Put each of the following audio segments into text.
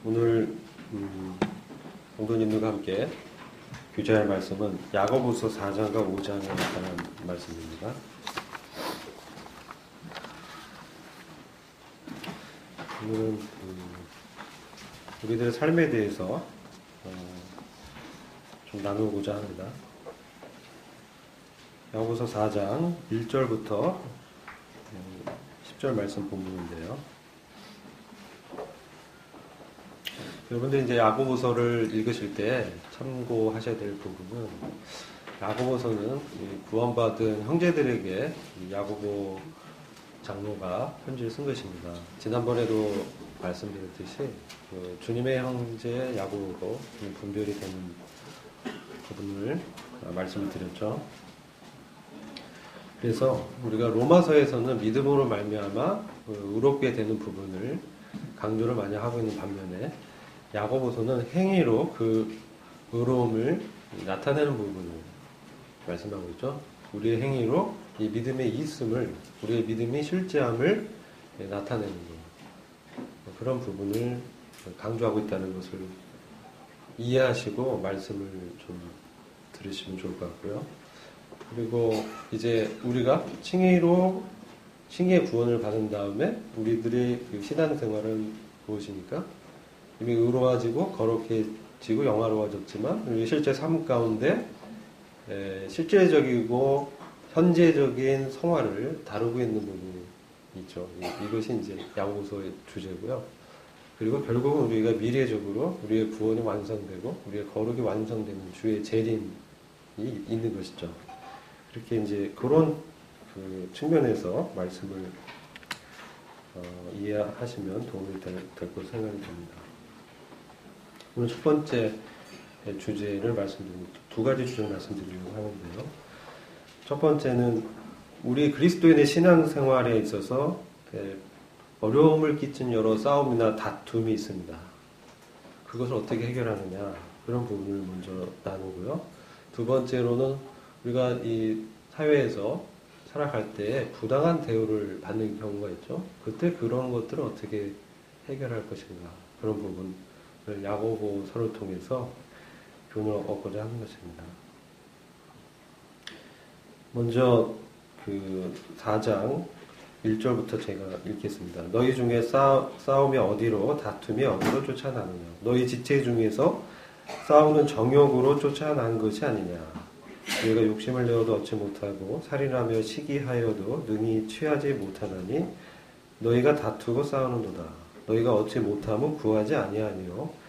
오늘 성도님들과 함께 교제할 말씀은 야고보서 4장과 5장에 관한 말씀입니다. 오늘은 우리들의 삶에 대해서 좀 나누고자 합니다. 야고보서 4장 1절부터 10절 말씀 본문인데요. 여러분들 이제 야고보서를 읽으실 때 참고하셔야 될 부분은, 야고보서는 구원받은 형제들에게 야고보 장로가 편지를 쓴 것입니다. 지난번에도 말씀드렸듯이 주님의 형제 야고보로 분별이 되는 부분을 말씀을 드렸죠. 그래서 우리가 로마서에서는 믿음으로 말미암아 의롭게 되는 부분을 강조를 많이 하고 있는 반면에, 야고보서는 행위로 그 의로움을 나타내는 부분을 말씀하고 있죠. 우리의 행위로 이 믿음의 있음을, 우리의 믿음이 실제함을 나타내는 것, 그런 부분을 강조하고 있다는 것을 이해하시고 말씀을 좀 들으시면 좋을 것 같고요. 그리고 이제 우리가 칭의의 구원을 받은 다음에 우리들의 그 신앙생활은 무엇입니까? 이미 의로워지고 거룩해지고 영화로워졌지만 우리 실제 삶 가운데 실제적이고 현재적인 성화를 다루고 있는 부분이 있죠. 이것이 이제 야고보서의 주제고요. 그리고 결국은 우리가 미래적으로 우리의 구원이 완성되고 우리의 거룩이 완성되는 주의 재림이 있는 것이죠. 그렇게 이제 그런 그 측면에서 말씀을 이해하시면 도움이 될 것으로 생각이 됩니다. 오늘 첫 번째 주제를 말씀드립니다. 두 가지 주제를 말씀드리려고 하는데요. 첫 번째는 우리 그리스도인의 신앙생활에 있어서 어려움을 끼친 여러 싸움이나 다툼이 있습니다. 그것을 어떻게 해결하느냐, 그런 부분을 먼저 나누고요. 두 번째로는 우리가 이 사회에서 살아갈 때 부당한 대우를 받는 경우가 있죠. 그때 그런 것들을 어떻게 해결할 것인가, 그런 부분을 야고보서를 통해서 교훈을 얻고자 하는 것입니다. 먼저 그 4장 1절부터 제가 읽겠습니다. 너희 중에 싸움이 어디로, 다툼이 어디로 쫓아나느냐? 너희 지체 중에서 싸우는 정욕으로 쫓아난 것이 아니냐? 너희가 욕심을 내어도 얻지 못하고 살인하며 시기하여도 능히 취하지 못하나니 너희가 다투고 싸우는도다. 너희가 얻지 못하면 구하지 아니하니요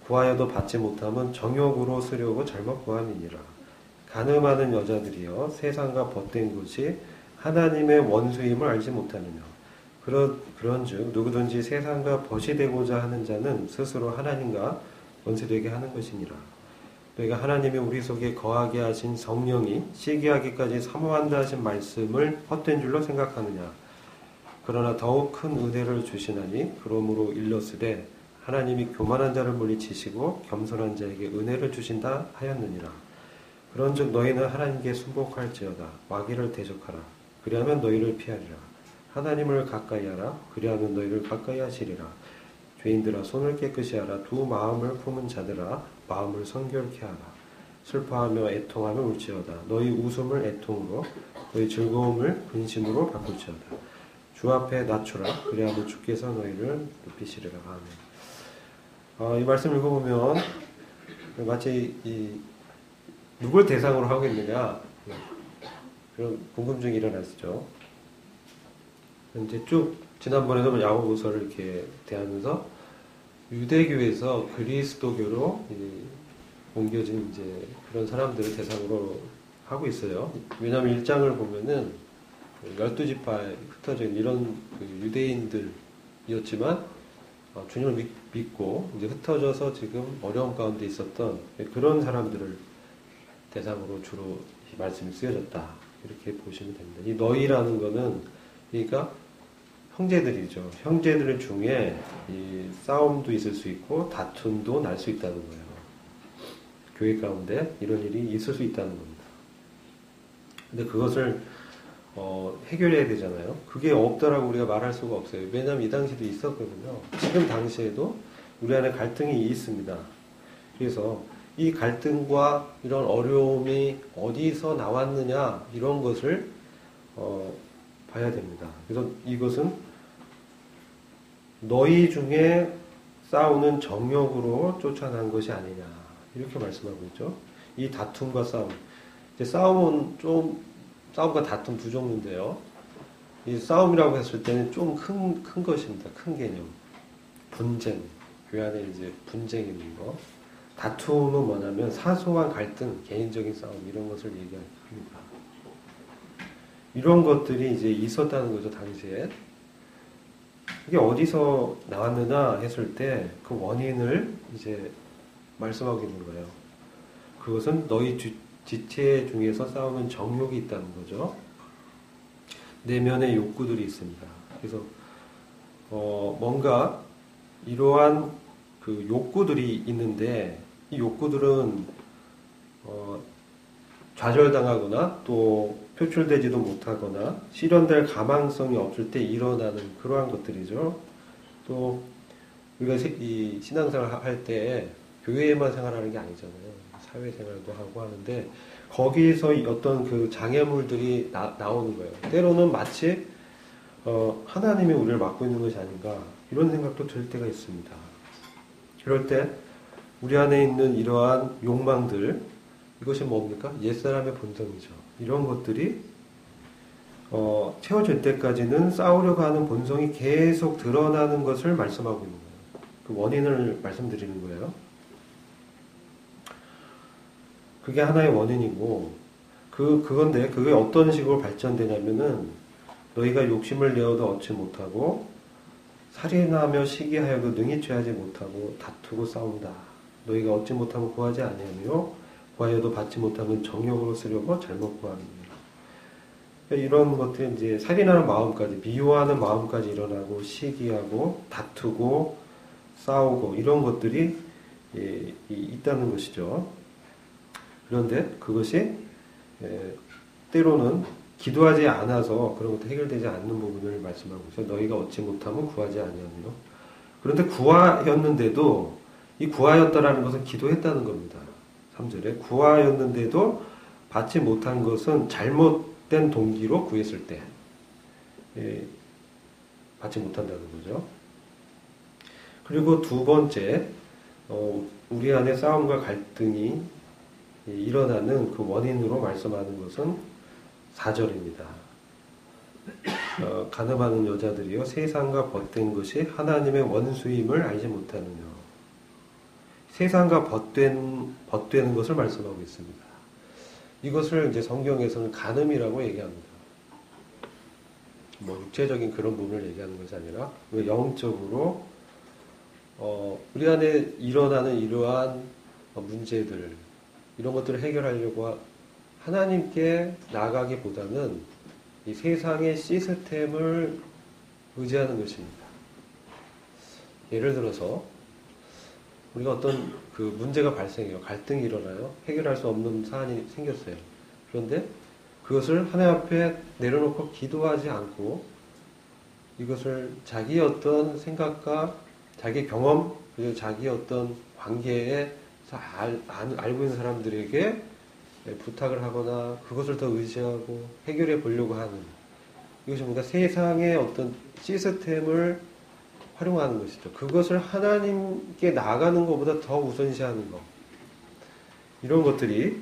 구하여도 받지 못하면 정욕으로 쓰려고 잘못 구함이니라. 간음하는 여자들이여 세상과 벗된 것이 하나님의 원수임을 알지 못하느냐. 그런즉 누구든지 세상과 벗이 되고자 하는 자는 스스로 하나님과 원수되게 하는 것이니라. 너희가 하나님이 우리 속에 거하게 하신 성령이 시기하기까지 사모한다 하신 말씀을 헛된 줄로 생각하느냐. 그러나 더욱 큰 은혜를 주시나니 그러므로 일렀으되 하나님이 교만한 자를 물리치시고 겸손한 자에게 은혜를 주신다 하였느니라. 그런즉 너희는 하나님께 순복할지어다. 마귀를 대적하라. 그리하면 너희를 피하리라. 하나님을 가까이 하라. 그리하면 너희를 가까이 하시리라. 죄인들아 손을 깨끗이 하라. 두 마음을 품은 자들아 마음을 성결케 하라. 슬퍼하며 애통하며 울지어다. 너희 웃음을 애통으로 너희 즐거움을 근심으로 바꿀지어다. 주 앞에 낮추라. 그리하면 주께서 너희를 높이시리라. 아멘. 이 말씀 읽어보면 마치 누굴 대상으로 하고 있느냐, 그런 궁금증이 일어났죠. 이제 쭉 지난번에도 야고보서를 이렇게 대하면서 유대교에서 그리스도교로 옮겨진 이제 그런 사람들을 대상으로 하고 있어요. 왜냐하면 1장을 보면은 12지파에 흩어져 있는 이런 유대인들이었지만 주님을 믿고 이제 흩어져서 지금 어려움 가운데 있었던 그런 사람들을 대상으로 주로 이 말씀이 쓰여졌다, 이렇게 보시면 됩니다. 이 너희라는 거는 그러니까 형제들이죠. 형제들 중에 이 싸움도 있을 수 있고 다툼도 날 수 있다는 거예요. 교회 가운데 이런 일이 있을 수 있다는 겁니다. 근데 그것을 해결해야 되잖아요. 그게 없다라고 우리가 말할 수가 없어요. 왜냐하면 이 당시도 있었거든요. 지금 당시에도 우리 안에 갈등이 있습니다. 그래서 이 갈등과 이런 어려움이 어디서 나왔느냐 이런 것을 봐야 됩니다. 그래서 이것은 너희 중에 싸우는 정욕으로 쫓아난 것이 아니냐 이렇게 말씀하고 있죠. 이 다툼과 싸움. 이제 싸움과 다툼 두 종류인데요. 이 싸움이라고 했을 때는 좀 큰 것입니다. 큰 개념. 분쟁. 그 안에 이제 분쟁이 있는 거. 다툼은 뭐냐면 사소한 갈등, 개인적인 싸움 이런 것을 얘기합니다. 이런 것들이 이제 있었다는 거죠, 당시에. 이게 어디서 나왔느냐 했을 때 그 원인을 이제 말씀하고 있는 거예요. 그것은 너희 지체 중에서 싸우는 정욕이 있다는 거죠. 내면의 욕구들이 있습니다. 그래서 뭔가 이러한 그 욕구들이 있는데 이 욕구들은 좌절당하거나 또 표출되지도 못하거나 실현될 가망성이 없을 때 일어나는 그러한 것들이죠. 또 우리가 이 신앙생활 할 때 교회에만 생활하는 게 아니잖아요. 사회생활도 하고 하는데 거기서 어떤 그 장애물들이 나오는 거예요. 때로는 마치 하나님이 우리를 막고 있는 것이 아닌가 이런 생각도 들 때가 있습니다. 그럴 때 우리 안에 있는 이러한 욕망들 이것이 뭡니까? 옛사람의 본성이죠. 이런 것들이 채워질 때까지는 싸우려고 하는 본성이 계속 드러나는 것을 말씀하고 있는 거예요. 그 원인을 말씀드리는 거예요. 그게 하나의 원인이고 그건데 그게 어떤 식으로 발전되냐면은 너희가 욕심을 내어도 얻지 못하고 살인하며 시기하여도 능히 취하지 못하고 다투고 싸운다. 너희가 얻지 못하면 구하지 아니하며 구하여도 받지 못하면 정욕으로 쓰려고 잘못 구하느니라. 이런 것들이 이제 살인하는 마음까지 미워하는 마음까지 일어나고 시기하고 다투고 싸우고 이런 것들이 있다는 것이죠. 그런데 그것이 때로는 기도하지 않아서 그런 것도 해결되지 않는 부분을 말씀하고 있어요. 너희가 얻지 못하면 구하지 아니하며. 그런데 구하였는데도 이 구하였다라는 것은 기도했다는 겁니다. 3절에 구하였는데도 받지 못한 것은 잘못된 동기로 구했을 때 받지 못한다는 거죠. 그리고 두 번째 우리 안에 싸움과 갈등이 일어나는 그 원인으로 말씀하는 것은 4절입니다. 가늠하는 여자들이요 세상과 벗된 것이 하나님의 원수임을 알지 못하느냐. 세상과 벗되는 것을 말씀하고 있습니다. 이것을 이제 성경에서는 간음이라고 얘기합니다. 뭐 육체적인 그런 부분을 얘기하는 것이 아니라 영적으로 우리 안에 일어나는 이러한 문제들 이런 것들을 해결하려고 하나님께 나아가기보다는 이 세상의 시스템을 의지하는 것입니다. 예를 들어서 우리가 어떤 그 문제가 발생해요. 갈등이 일어나요. 해결할 수 없는 사안이 생겼어요. 그런데 그것을 하나님 앞에 내려놓고 기도하지 않고 이것을 자기의 어떤 생각과 자기 경험 그리고 자기의 어떤 관계에 알고 있는 사람들에게 부탁을 하거나 그것을 더 의지하고 해결해 보려고 하는 이것이 뭔가 세상의 어떤 시스템을 활용하는 것이죠. 그것을 하나님께 나아가는 것보다 더 우선시하는 것. 이런 것들이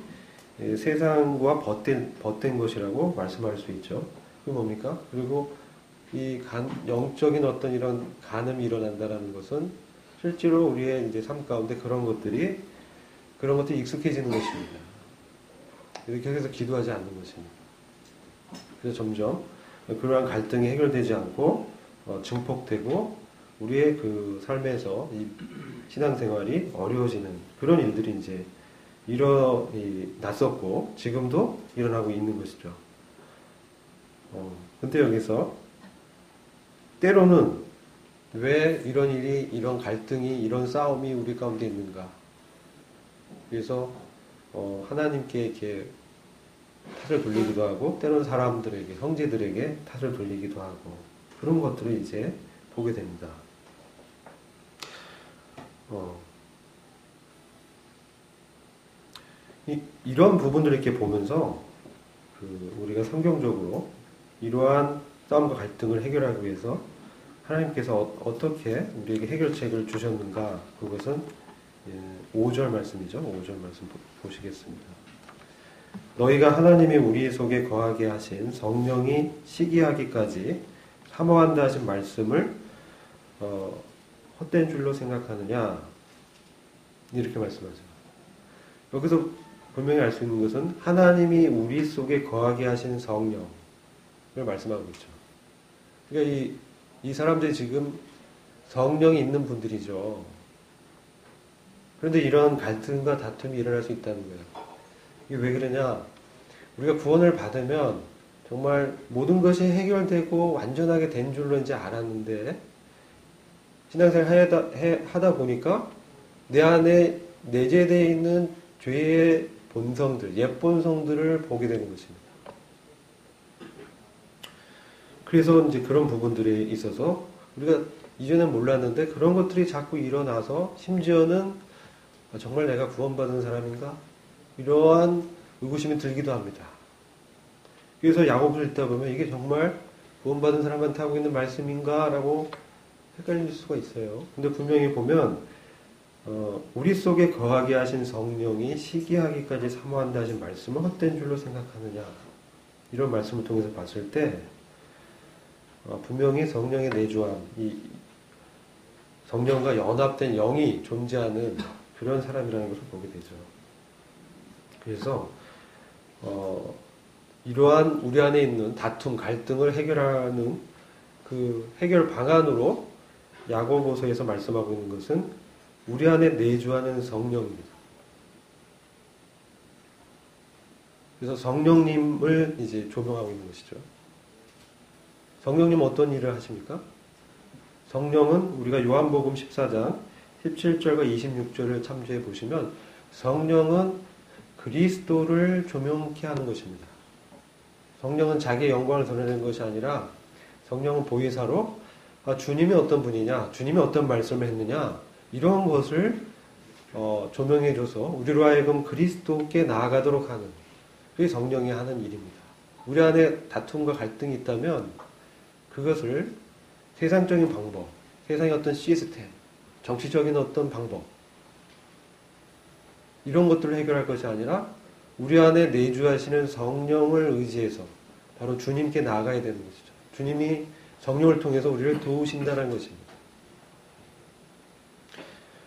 세상과 벗된 것이라고 말씀할 수 있죠. 그게 뭡니까? 그리고 이 영적인 어떤 이런 간음이 일어난다는 것은 실제로 우리의 이제 삶 가운데 그런 것들이 익숙해지는 것입니다. 이렇게 해서 기도하지 않는 것입니다. 그래서 점점 그러한 갈등이 해결되지 않고 증폭되고 우리의 그 삶에서 이 신앙생활이 어려워지는 그런 일들이 이제 났었고 지금도 일어나고 있는 것이죠. 근데 여기서 때로는 왜 이런 일이, 이런 갈등이, 이런 싸움이 우리 가운데 있는가? 그래서 하나님께 이렇게 탓을 돌리기도 하고 때로는 사람들에게, 형제들에게 탓을 돌리기도 하고 그런 것들을 이제 보게 됩니다. 어, 이런 부분들을 이렇게 보면서 우리가 성경적으로 이러한 싸움과 갈등을 해결하기 위해서 하나님께서 어떻게 우리에게 해결책을 주셨는가, 그것은 5절 말씀이죠. 5절 말씀 보시겠습니다. 너희가 하나님이 우리 속에 거하게 하신 성령이 시기하기까지 사모한다 하신 말씀을 헛된 줄로 생각하느냐, 이렇게 말씀하죠. 여기서 분명히 알 수 있는 것은 하나님이 우리 속에 거하게 하신 성령을 말씀하고 있죠. 그러니까 이 사람들이 지금 성령이 있는 분들이죠. 그런데 이런 갈등과 다툼이 일어날 수 있다는 거예요. 이게 왜 그러냐? 우리가 구원을 받으면 정말 모든 것이 해결되고 완전하게 된 줄로 이제 알았는데, 신앙생활 하다 보니까 내 안에 내재되어 있는 죄의 본성들, 옛 본성들을 보게 되는 것입니다. 그래서 이제 그런 부분들에 있어서 우리가 이전엔 몰랐는데 그런 것들이 자꾸 일어나서 심지어는 정말 내가 구원받은 사람인가? 이러한 의구심이 들기도 합니다. 그래서 야고보를 읽다 보면 이게 정말 구원받은 사람한테 하고 있는 말씀인가? 라고 헷갈릴 수가 있어요. 근데 분명히 보면 우리 속에 거하게 하신 성령이 시기하기까지 사모한다 하신 말씀을 헛된 줄로 생각하느냐, 이런 말씀을 통해서 봤을 때 분명히 성령의 내주함, 이 성령과 연합된 영이 존재하는 그런 사람이라는 것을 보게 되죠. 그래서 이러한 우리 안에 있는 다툼, 갈등을 해결하는 그 해결 방안으로 야고보서에서 말씀하고 있는 것은 우리 안에 내주하는 성령입니다. 그래서 성령님을 이제 조명하고 있는 것이죠. 성령님은 어떤 일을 하십니까? 성령은 우리가 요한복음 14장 17절과 26절을 참조해 보시면 성령은 그리스도를 조명케 하는 것입니다. 성령은 자기의 영광을 드러내는 것이 아니라 성령은 보혜사로 주님이 어떤 분이냐, 주님이 어떤 말씀을 했느냐, 이런 것을 조명해줘서 우리로 하여금 그리스도께 나아가도록 하는, 그게 성령이 하는 일입니다. 우리 안에 다툼과 갈등이 있다면 그것을 세상적인 방법, 세상의 어떤 시스템, 정치적인 어떤 방법, 이런 것들을 해결할 것이 아니라 우리 안에 내주하시는 성령을 의지해서 바로 주님께 나아가야 되는 것이죠. 주님이 성령을 통해서 우리를 도우신다는 것입니다.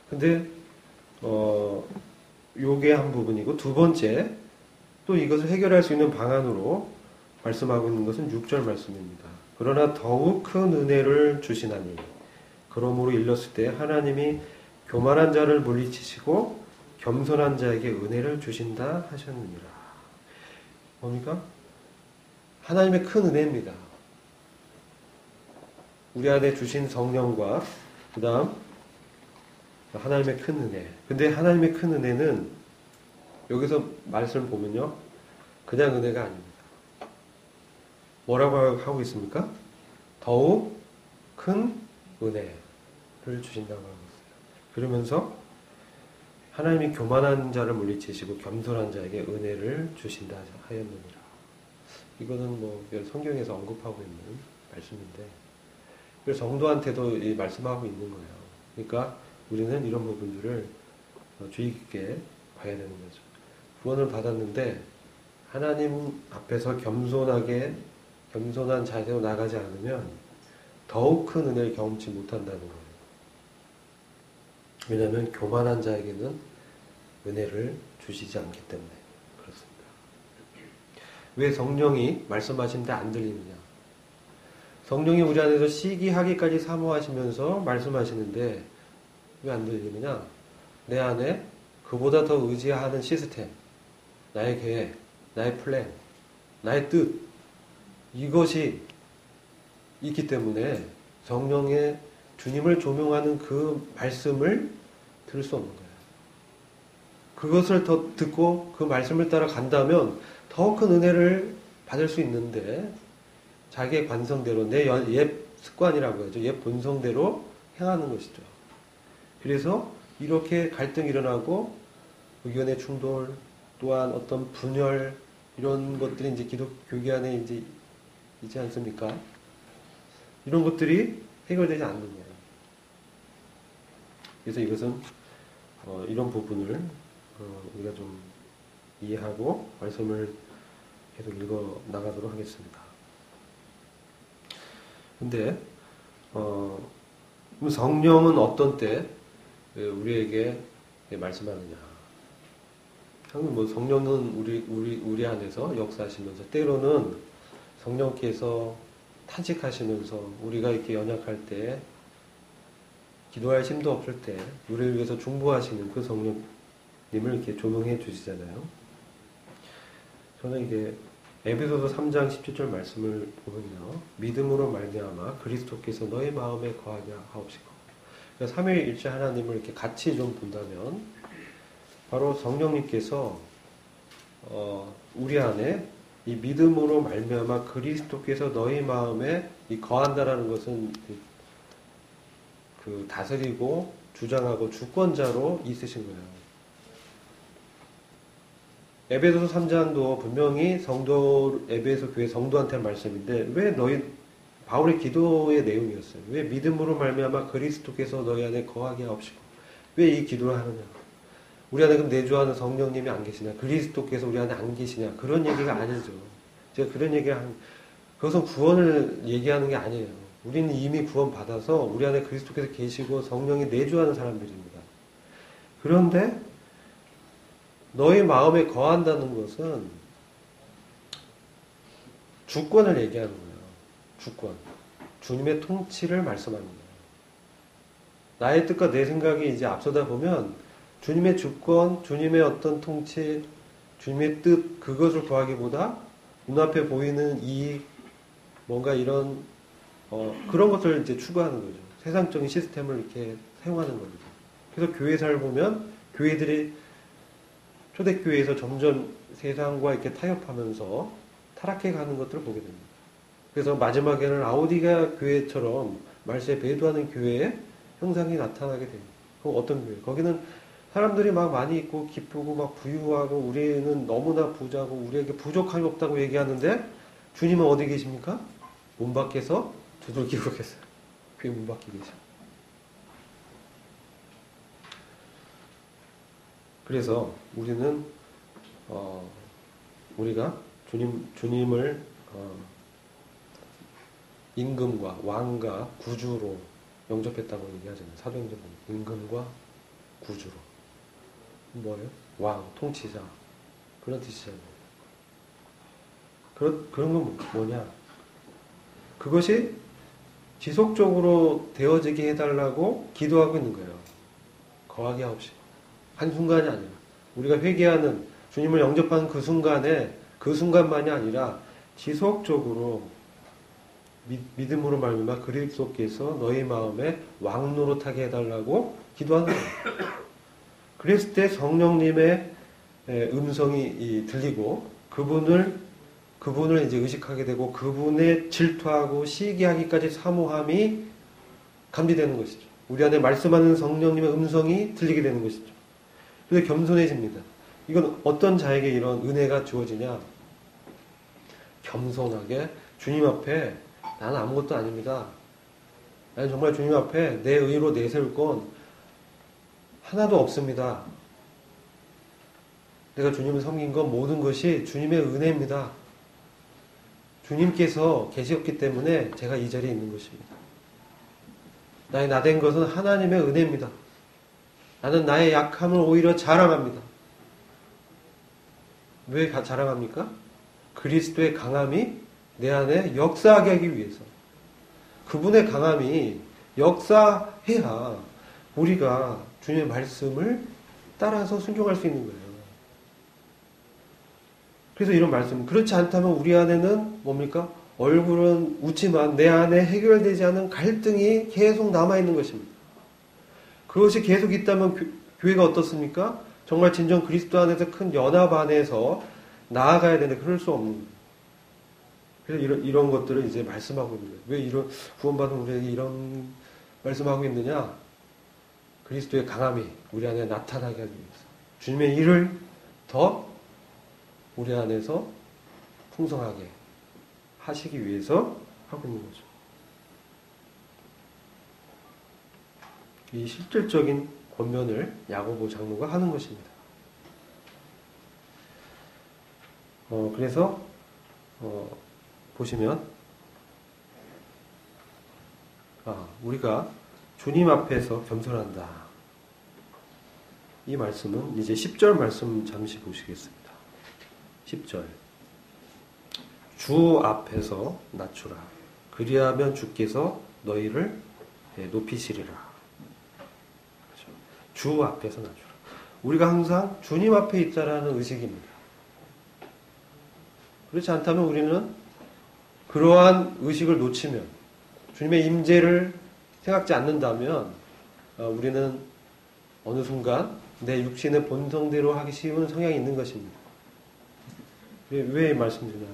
근데 요게 한 부분이고, 두 번째 또 이것을 해결할 수 있는 방안으로 말씀하고 있는 것은 6절 말씀입니다. 그러나 더욱 큰 은혜를 주시나니 그러므로 일렀을 때 하나님이 교만한 자를 물리치시고 겸손한 자에게 은혜를 주신다 하셨느니라. 뭡니까? 하나님의 큰 은혜입니다. 우리 안에 주신 성령과 그 다음 하나님의 큰 은혜. 근데 하나님의 큰 은혜는 여기서 말씀을 보면요, 그냥 은혜가 아닙니다. 뭐라고 하고 있습니까? 더욱 큰 은혜를 주신다고 하고 있어요. 그러면서 하나님이 교만한 자를 물리치시고 겸손한 자에게 은혜를 주신다 하였느니라. 이거는 뭐 성경에서 언급하고 있는 말씀인데, 그래서 성도한테도 이 말씀하고 있는 거예요. 그러니까 우리는 이런 부분들을 주의 깊게 봐야 되는 거죠. 구원을 받았는데 하나님 앞에서 겸손한 자세로 나가지 않으면 더욱 큰 은혜를 경험치 못한다는 거예요. 왜냐하면 교만한 자에게는 은혜를 주시지 않기 때문에 그렇습니다. 왜 성령이 말씀하시는데 안 들리느냐? 성령이 우리 안에서 시기하기까지 사모하시면서 말씀하시는데 왜 안 들리느냐? 내 안에 그보다 더 의지하는 시스템, 나의 계획, 나의 플랜, 나의 뜻, 이것이 있기 때문에 성령의 주님을 조명하는 그 말씀을 들을 수 없는 거예요. 그것을 더 듣고 그 말씀을 따라 간다면 더 큰 은혜를 받을 수 있는데 자기의 관성대로, 내 옛 습관이라고 하죠. 옛 본성대로 행하는 것이죠. 그래서 이렇게 갈등이 일어나고 의견의 충돌 또한 어떤 분열 이런 것들이 이제 교계 안에 이제 있지 않습니까? 이런 것들이 해결되지 않는 거예요. 그래서 이것은 이런 부분을 우리가 좀 이해하고 말씀을 계속 읽어 나가도록 하겠습니다. 근데 성령은 어떤 때 우리에게 말씀하느냐? 성령은 우리 안에서 역사하시면서 때로는 성령께서 탄식하시면서 우리가 이렇게 연약할 때 기도할 힘도 없을 때 우리를 위해서 중보하시는 그 성령님을 이렇게 조명해 주시잖아요. 저는 이게 에베소서 3장 17절 말씀을 보면요. 믿음으로 말미암아 그리스도께서 너의 마음에 거하게 하옵시고. 그러니까 삼위일체 하나님을 이렇게 같이 좀 본다면 바로 성령님께서 우리 안에 이 믿음으로 말미암아 그리스도께서 너희 마음에 이 거한다라는 것은 그 다스리고 주장하고 주권자로 있으신 거예요. 에베소서 3장도 분명히 에베소 교회 성도한테 말씀인데 왜 바울의 기도의 내용이었어요. 왜 믿음으로 말미암아 그리스도께서 너희 안에 거하게 하옵시고. 왜 이 기도를 하느냐. 우리 안에 그럼 내주하는 성령님이 안 계시냐. 그리스도께서 우리 안에 안 계시냐. 그런 얘기가 아니죠. 제가 그런 그것은 구원을 얘기하는 게 아니에요. 우리는 이미 구원 받아서 우리 안에 그리스도께서 계시고 성령이 내주하는 사람들입니다. 그런데 너의 마음에 거한다는 것은 주권을 얘기하는 거예요. 주권. 주님의 통치를 말씀하는 거예요. 나의 뜻과 내 생각이 이제 앞서다 보면 주님의 주권, 주님의 어떤 통치, 주님의 뜻, 그것을 구하기보다 눈앞에 보이는 이익, 뭔가 이런, 그런 것을 이제 추구하는 거죠. 세상적인 시스템을 이렇게 사용하는 겁니다. 그래서 교회사를 보면 교회들이 초대교회에서 점점 세상과 이렇게 타협하면서 타락해 가는 것들을 보게 됩니다. 그래서 마지막에는 라오디게아 교회처럼 말세에 배도하는 교회의 형상이 나타나게 됩니다. 그럼 어떤 교회? 거기는 사람들이 막 많이 있고 기쁘고 막 부유하고 우리는 너무나 부자고 우리에게 부족함이 없다고 얘기하는데 주님은 어디 계십니까? 문 밖에서 두들기고 계세요. 교회 문 밖에 계셔. 그래서 우리는 우리가 주님을 임금과 왕과 구주로 영접했다고 얘기하잖아요. 사도행전 보면 임금과 구주로. 뭐예요? 왕, 통치자. 그런 뜻이잖아요. 그런 건 뭐냐? 그것이 지속적으로 되어지게 해달라고 기도하고 있는 거예요. 거하게 하옵시고. 한순간이 아니라. 우리가 회개하는, 주님을 영접하는 그 순간만이 아니라 지속적으로 믿음으로 말미암아 그리스도께서 너희 마음에 왕 노릇하게 해달라고 기도하는 거예요. 그랬을 때 성령님의 음성이 들리고 그분을 이제 의식하게 되고 그분의 질투하고 시기하기까지 사모함이 감지되는 것이죠. 우리 안에 말씀하는 성령님의 음성이 들리게 되는 것이죠. 그래서 겸손해집니다. 이건 어떤 자에게 이런 은혜가 주어지냐? 겸손하게 주님 앞에 나는 아무것도 아닙니다. 나는 정말 주님 앞에 내 의로 내세울 건 하나도 없습니다. 내가 주님을 섬긴 건 모든 것이 주님의 은혜입니다. 주님께서 계셨기 때문에 제가 이 자리에 있는 것입니다. 나의 나된 것은 하나님의 은혜입니다. 나는 나의 약함을 오히려 자랑합니다. 왜 자랑합니까? 그리스도의 강함이 내 안에 역사하게 하기 위해서. 그분의 강함이 역사해야 우리가 주님의 말씀을 따라서 순종할 수 있는 거예요. 그래서 이런 말씀, 그렇지 않다면 우리 안에는 뭡니까? 얼굴은 웃지만 내 안에 해결되지 않은 갈등이 계속 남아있는 것입니다. 그것이 계속 있다면 교회가 어떻습니까? 정말 진정 그리스도 안에서 큰 연합 안에서 나아가야 되는데 그럴 수 없는 거예요. 그래서 이런 것들을 이제 말씀하고 있는 거예요. 왜 구원받은 우리에게 이런 말씀하고 있느냐? 그리스도의 강함이 우리 안에 나타나게 하기 위해서 주님의 일을 더 우리 안에서 풍성하게 하시기 위해서 하고 있는 거죠. 이 실질적인 권면을 야고보 장로가 하는 것입니다. 그래서 보시면 우리가 주님 앞에서 겸손한다. 이 말씀은 이제 10절 말씀 잠시 보시겠습니다. 10절 주 앞에서 낮추라. 그리하면 주께서 너희를 높이시리라. 그렇죠? 주 앞에서 낮추라. 우리가 항상 주님 앞에 있다라는 의식입니다. 그렇지 않다면 우리는 그러한 의식을 놓치면 주님의 임재를 생각지 않는다면 우리는 어느 순간 내 육신의 본성대로 하기 쉬운 성향이 있는 것입니다. 왜 말씀드리냐?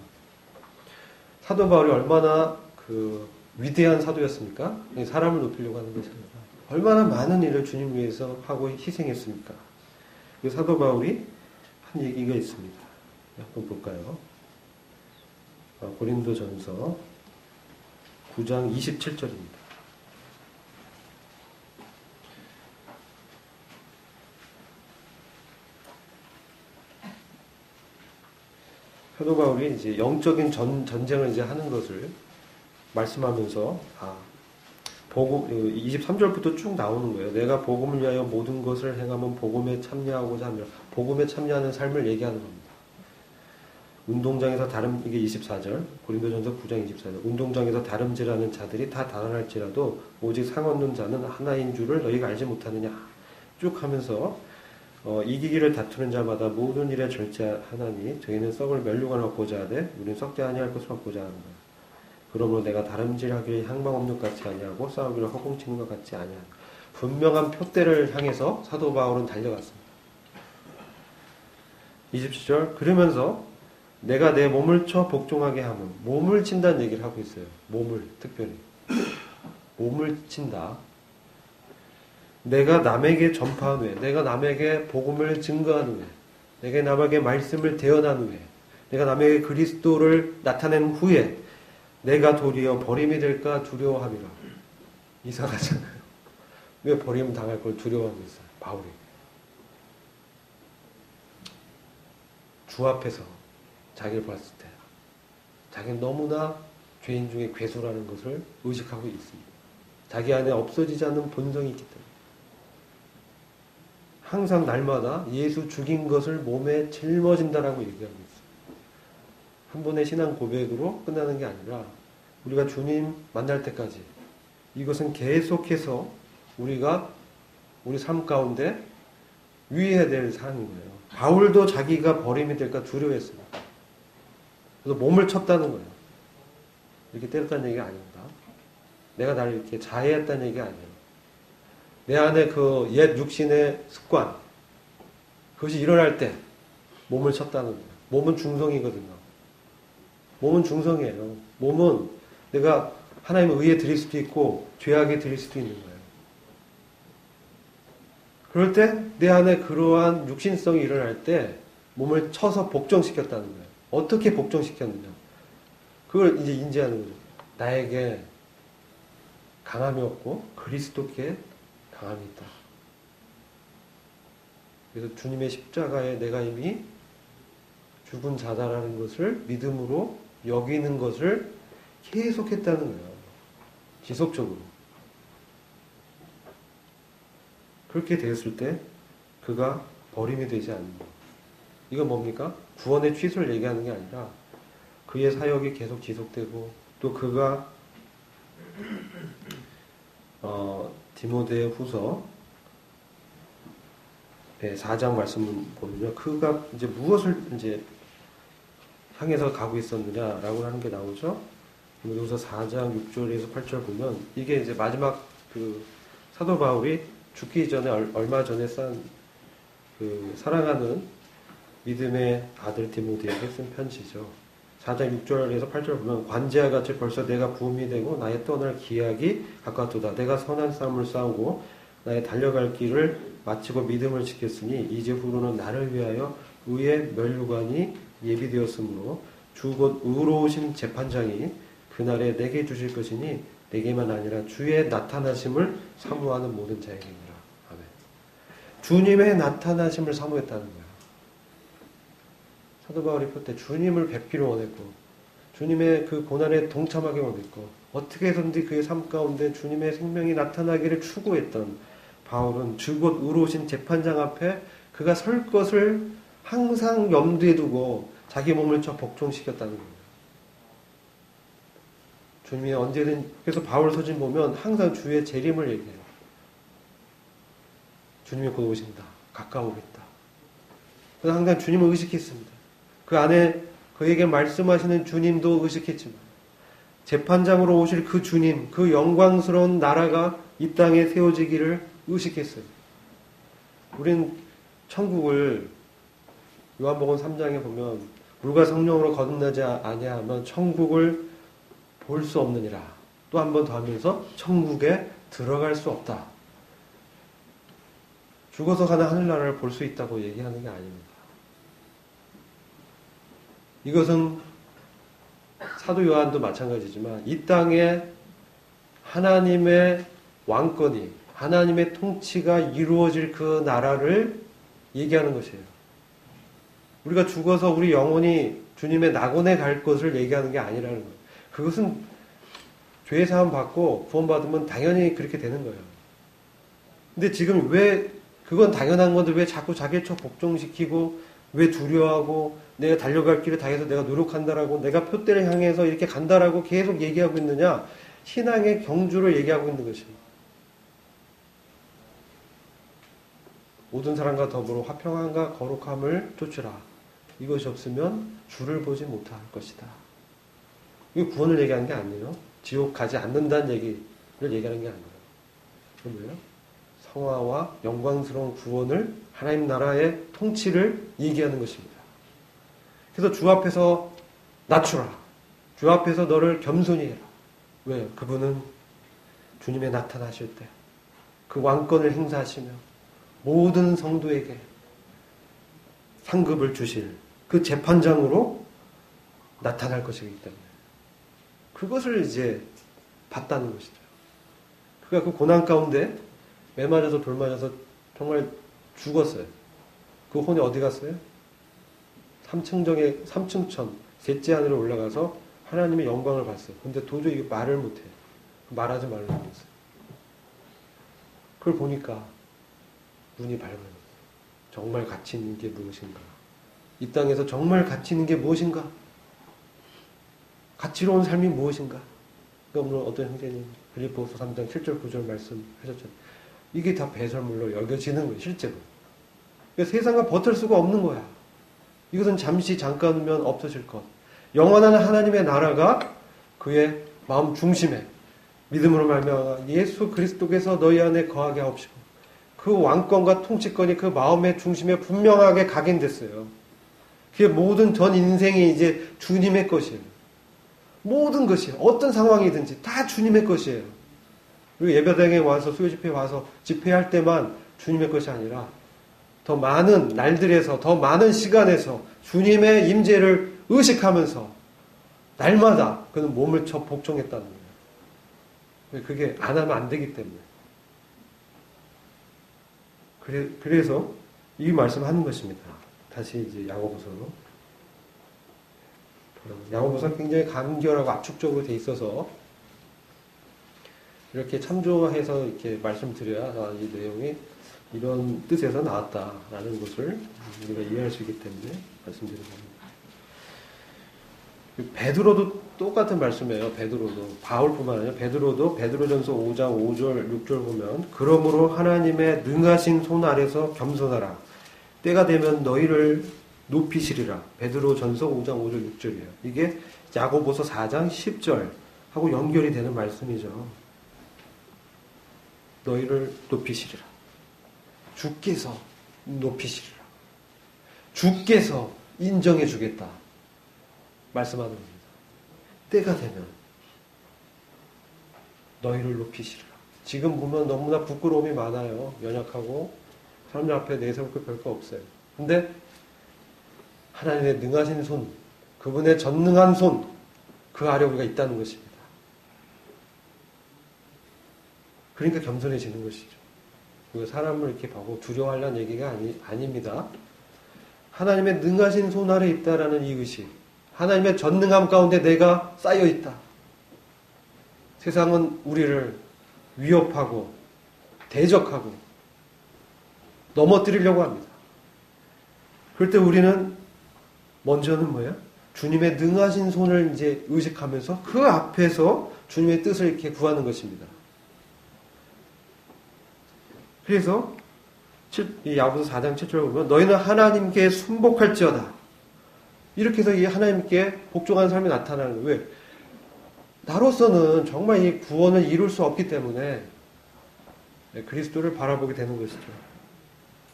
사도 바울이 얼마나 위대한 사도였습니까? 사람을 높이려고 하는 것이 아니라 얼마나 많은 일을 주님 위해서 하고 희생했습니까? 그 사도 바울이 한 얘기가 있습니다. 한번 볼까요? 고린도전서 9장 27절입니다. 사도 바울이 이제 영적인 전쟁을 이제 하는 것을 말씀하면서 복음 23절부터 쭉 나오는 거예요. 내가 복음을 위하여 모든 것을 행하면 복음에 참여하고자 하며 복음에 참여하는 삶을 얘기하는 겁니다. 운동장에서 이게 24절 고린도전서 9장 24절 운동장에서 다름질하는 자들이 다 다단할지라도 오직 상 얻는 자는 하나인 줄을 너희가 알지 못하느냐 쭉 하면서 이기기를 다투는 자마다 모든 일에 절제하나니 저희는 썩을 면류관을 얻고자 하되 우리는 썩지 아니할 것을 얻고자 하는 거야. 그러므로 내가 다름질하기를 향방 없는 것 같이 아니하고 싸우기를 허공치는 것 같이 아니하는 분명한 표대를 향해서 사도 바울은 달려갔습니다. 27절 그러면서 내가 내 몸을 쳐 복종하게 하면 몸을 친다는 얘기를 하고 있어요. 몸을 특별히 몸을 친다. 내가 남에게 전파한 후에 내가 남에게 복음을 증거한 후에 내가 남에게 말씀을 대언한 후에 내가 남에게 그리스도를 나타낸 후에 내가 도리어 버림이 될까 두려워함이라. 이상하잖아요. 왜 버림 당할 걸 두려워하고 있어요? 바울이 주 앞에서 자기를 봤을 때 자기는 너무나 죄인 중에 괴수라는 것을 의식하고 있습니다. 자기 안에 없어지지 않는 본성이 있기 때문에 항상 날마다 예수 죽인 것을 몸에 짊어진다라고 얘기하고 있어요. 한 번의 신앙 고백으로 끝나는 게 아니라 우리가 주님 만날 때까지 이것은 계속해서 우리가 우리 삶 가운데 유의해야 될 사항인 거예요. 바울도 자기가 버림이 될까 두려워했습니다. 그래서 몸을 쳤다는 거예요. 이렇게 때렸다는 얘기가 아닙니다. 내가 나를 이렇게 자해했다는 얘기가 아니에요. 내 안에 그 옛 육신의 습관 그것이 일어날 때 몸을 쳤다는 거예요. 몸은 중성이거든요. 몸은 중성이에요. 몸은 내가 하나님의 의에 드릴 수도 있고 죄악에 드릴 수도 있는 거예요. 그럴 때 내 안에 그러한 육신성이 일어날 때 몸을 쳐서 복종시켰다는 거예요. 어떻게 복종시켰느냐. 그걸 이제 인지하는 거죠. 나에게 강함이 없고 그리스도께 강함이 있다. 그래서 주님의 십자가에 내가 이미 죽은 자다라는 것을 믿음으로 여기는 것을 계속했다는 거예요. 지속적으로. 그렇게 되었을 때 그가 버림이 되지 않는 것. 이건 뭡니까? 구원의 취소를 얘기하는 게 아니라 그의 사역이 계속 지속되고 또 그가 디모데 후서 4장 말씀을 보면요. 그가 이제 무엇을 이제 향해서 가고 있었느냐라고 하는 게 나오죠. 디모데 후서 4장 6절에서 8절 보면 이게 이제 마지막 그 사도 바울이 죽기 전에 얼마 전에 쓴 그 사랑하는 믿음의 아들 디모데에게 쓴 편지죠. 4장 6절에서 8절 보면 관제와 같이 벌써 내가 부음이 되고 나의 떠날 기약이 가까웠도다. 내가 선한 싸움을 싸우고 나의 달려갈 길을 마치고 믿음을 지켰으니 이제 후로는 나를 위하여 의의 면류관이 예비되었으므로 주 곧 의로우신 재판장이 그날에 내게 주실 것이니 내게만 아니라 주의 나타나심을 사모하는 모든 자에게니라. 아멘. 주님의 나타나심을 사모했다는 거야. 사도 바울이 그때 주님을 뵙기를 원했고 주님의 그 고난에 동참하기 원했고 어떻게 해서든지 그의 삶 가운데 주님의 생명이 나타나기를 추구했던 바울은 주 곧 의로우신 재판장 앞에 그가 설 것을 항상 염두에 두고 자기 몸을 쳐 복종시켰다는 거예요. 주님이 언제든 그래서 바울 서신 보면 항상 주의 재림을 얘기해요. 주님이 곧 오신다. 가까우겠다. 그래서 항상 주님을 의식했습니다. 그 안에 그에게 말씀하시는 주님도 의식했지만 재판장으로 오실 그 주님, 그 영광스러운 나라가 이 땅에 세워지기를 의식했어요. 우린 천국을 요한복음 3장에 보면 물과 성령으로 거듭나지 아니하면 천국을 볼 수 없느니라. 또 한 번 더 하면서 천국에 들어갈 수 없다. 죽어서 가는 하늘나라를 볼 수 있다고 얘기하는 게 아닙니다. 이것은 사도 요한도 마찬가지지만 이 땅에 하나님의 왕권이 하나님의 통치가 이루어질 그 나라를 얘기하는 것이에요. 우리가 죽어서 우리 영혼이 주님의 낙원에 갈 것을 얘기하는 게 아니라는 거예요. 그것은 죄 사함 받고 구원 받으면 당연히 그렇게 되는 거예요. 근데 지금 왜 그건 당연한 건데 왜 자꾸 자기를 쳐 복종시키고 왜 두려워하고 내가 달려갈 길을 다해서 내가 노력한다라고 내가 표대를 향해서 이렇게 간다라고 계속 얘기하고 있느냐. 신앙의 경주를 얘기하고 있는 것입니다. 모든 사람과 더불어 화평함과 거룩함을 쫓으라. 이것이 없으면 주를 보지 못할 것이다. 이게 구원을 얘기하는 게 아니에요. 지옥 가지 않는다는 얘기를 얘기하는 게 아니에요. 그건 뭐예요? 성화와 영광스러운 구원을 하나님 나라의 통치를 얘기하는 것입니다. 그래서 주 앞에서 낮추라. 주 앞에서 너를 겸손히 해라. 왜요? 그분은 주님의 나타나실 때 그 왕권을 행사하시며 모든 성도에게 상급을 주실 그 재판장으로 나타날 것이기 때문에 그것을 이제 봤다는 것이죠. 그가 그 고난 가운데 매 맞아서 돌 맞아서 정말 죽었어요. 그 혼이 어디 갔어요? 3층천 셋째 하늘에 올라가서 하나님의 영광을 봤어요. 근데 도저히 말을 못해요. 말하지 말라고 했어요. 그걸 보니까 눈이 밝아요. 정말 가치 있는 게 무엇인가? 이 땅에서 정말 가치 있는 게 무엇인가? 가치로운 삶이 무엇인가? 그러니까 오늘 어떤 형제님 빌립보서 3장 7절 9절 말씀하셨잖아요. 이게 다 배설물로 여겨지는 거예요. 실제로. 그러니까 세상과 버틸 수가 없는 거야. 이것은 잠시 잠깐이면 없어질 것. 영원한 하나님의 나라가 그의 마음 중심에 믿음으로 말미암아 예수 그리스도께서 너희 안에 거하게 하옵시고 그 왕권과 통치권이 그 마음의 중심에 분명하게 각인됐어요. 그게 모든 전 인생이 이제 주님의 것이에요. 모든 것이 어떤 상황이든지 다 주님의 것이에요. 그리고 예배당에 와서 수요 집회에 와서 집회할 때만 주님의 것이 아니라 더 많은 날들에서 더 많은 시간에서 주님의 임재를 의식하면서 날마다 그는 몸을 쳐 복종했다는 거예요. 그게 안 하면 안 되기 때문에. 그래서 이 말씀하는 것입니다. 다시 이제 야고보서로. 야고보서는 굉장히 간결하고 압축적으로 돼 있어서 이렇게 참조해서 이렇게 말씀드려야 이 내용이 이런 뜻에서 나왔다라는 것을 우리가 이해할 수 있기 때문에 말씀드리는 겁니다. 베드로도 똑같은 말씀이에요. 베드로도 바울뿐만 아니라 베드로도 베드로전서 5장 5절 6절 보면 그러므로 하나님의 능하신 손 아래서 겸손하라. 때가 되면 너희를 높이시리라. 베드로전서 5장 5절 6절이에요. 이게 야고보서 4장 10절하고 연결이 되는 말씀이죠. 너희를 높이시리라. 주께서 높이시리라. 주께서 인정해 주겠다. 말씀하는 겁니다. 때가 되면 너희를 높이시리라. 지금 보면 너무나 부끄러움이 많아요. 연약하고 사람들 앞에 내세울 게 별거 없어요. 근데 하나님의 능하신 손, 그분의 전능한 손, 그 아래 우리가 있다는 것입니다. 그러니까 겸손해지는 것이죠. 그리고 사람을 이렇게 보고 두려워하려는 얘기가 아닙니다. 하나님의 능하신 손 아래 있다라는 이 의식, 하나님의 전능함 가운데 내가 쌓여 있다. 세상은 우리를 위협하고 대적하고 넘어뜨리려고 합니다. 그럴 때 우리는 먼저는 뭐예요? 주님의 능하신 손을 이제 의식하면서 그 앞에서 주님의 뜻을 이렇게 구하는 것입니다. 그래서 이 야고보서 4장 7절을 보면 너희는 하나님께 순복할지어다. 이렇게 해서 이 하나님께 복종하는 삶이 나타나는 거예요. 왜? 나로서는 정말 이 구원을 이룰 수 없기 때문에 그리스도를 바라보게 되는 것이죠.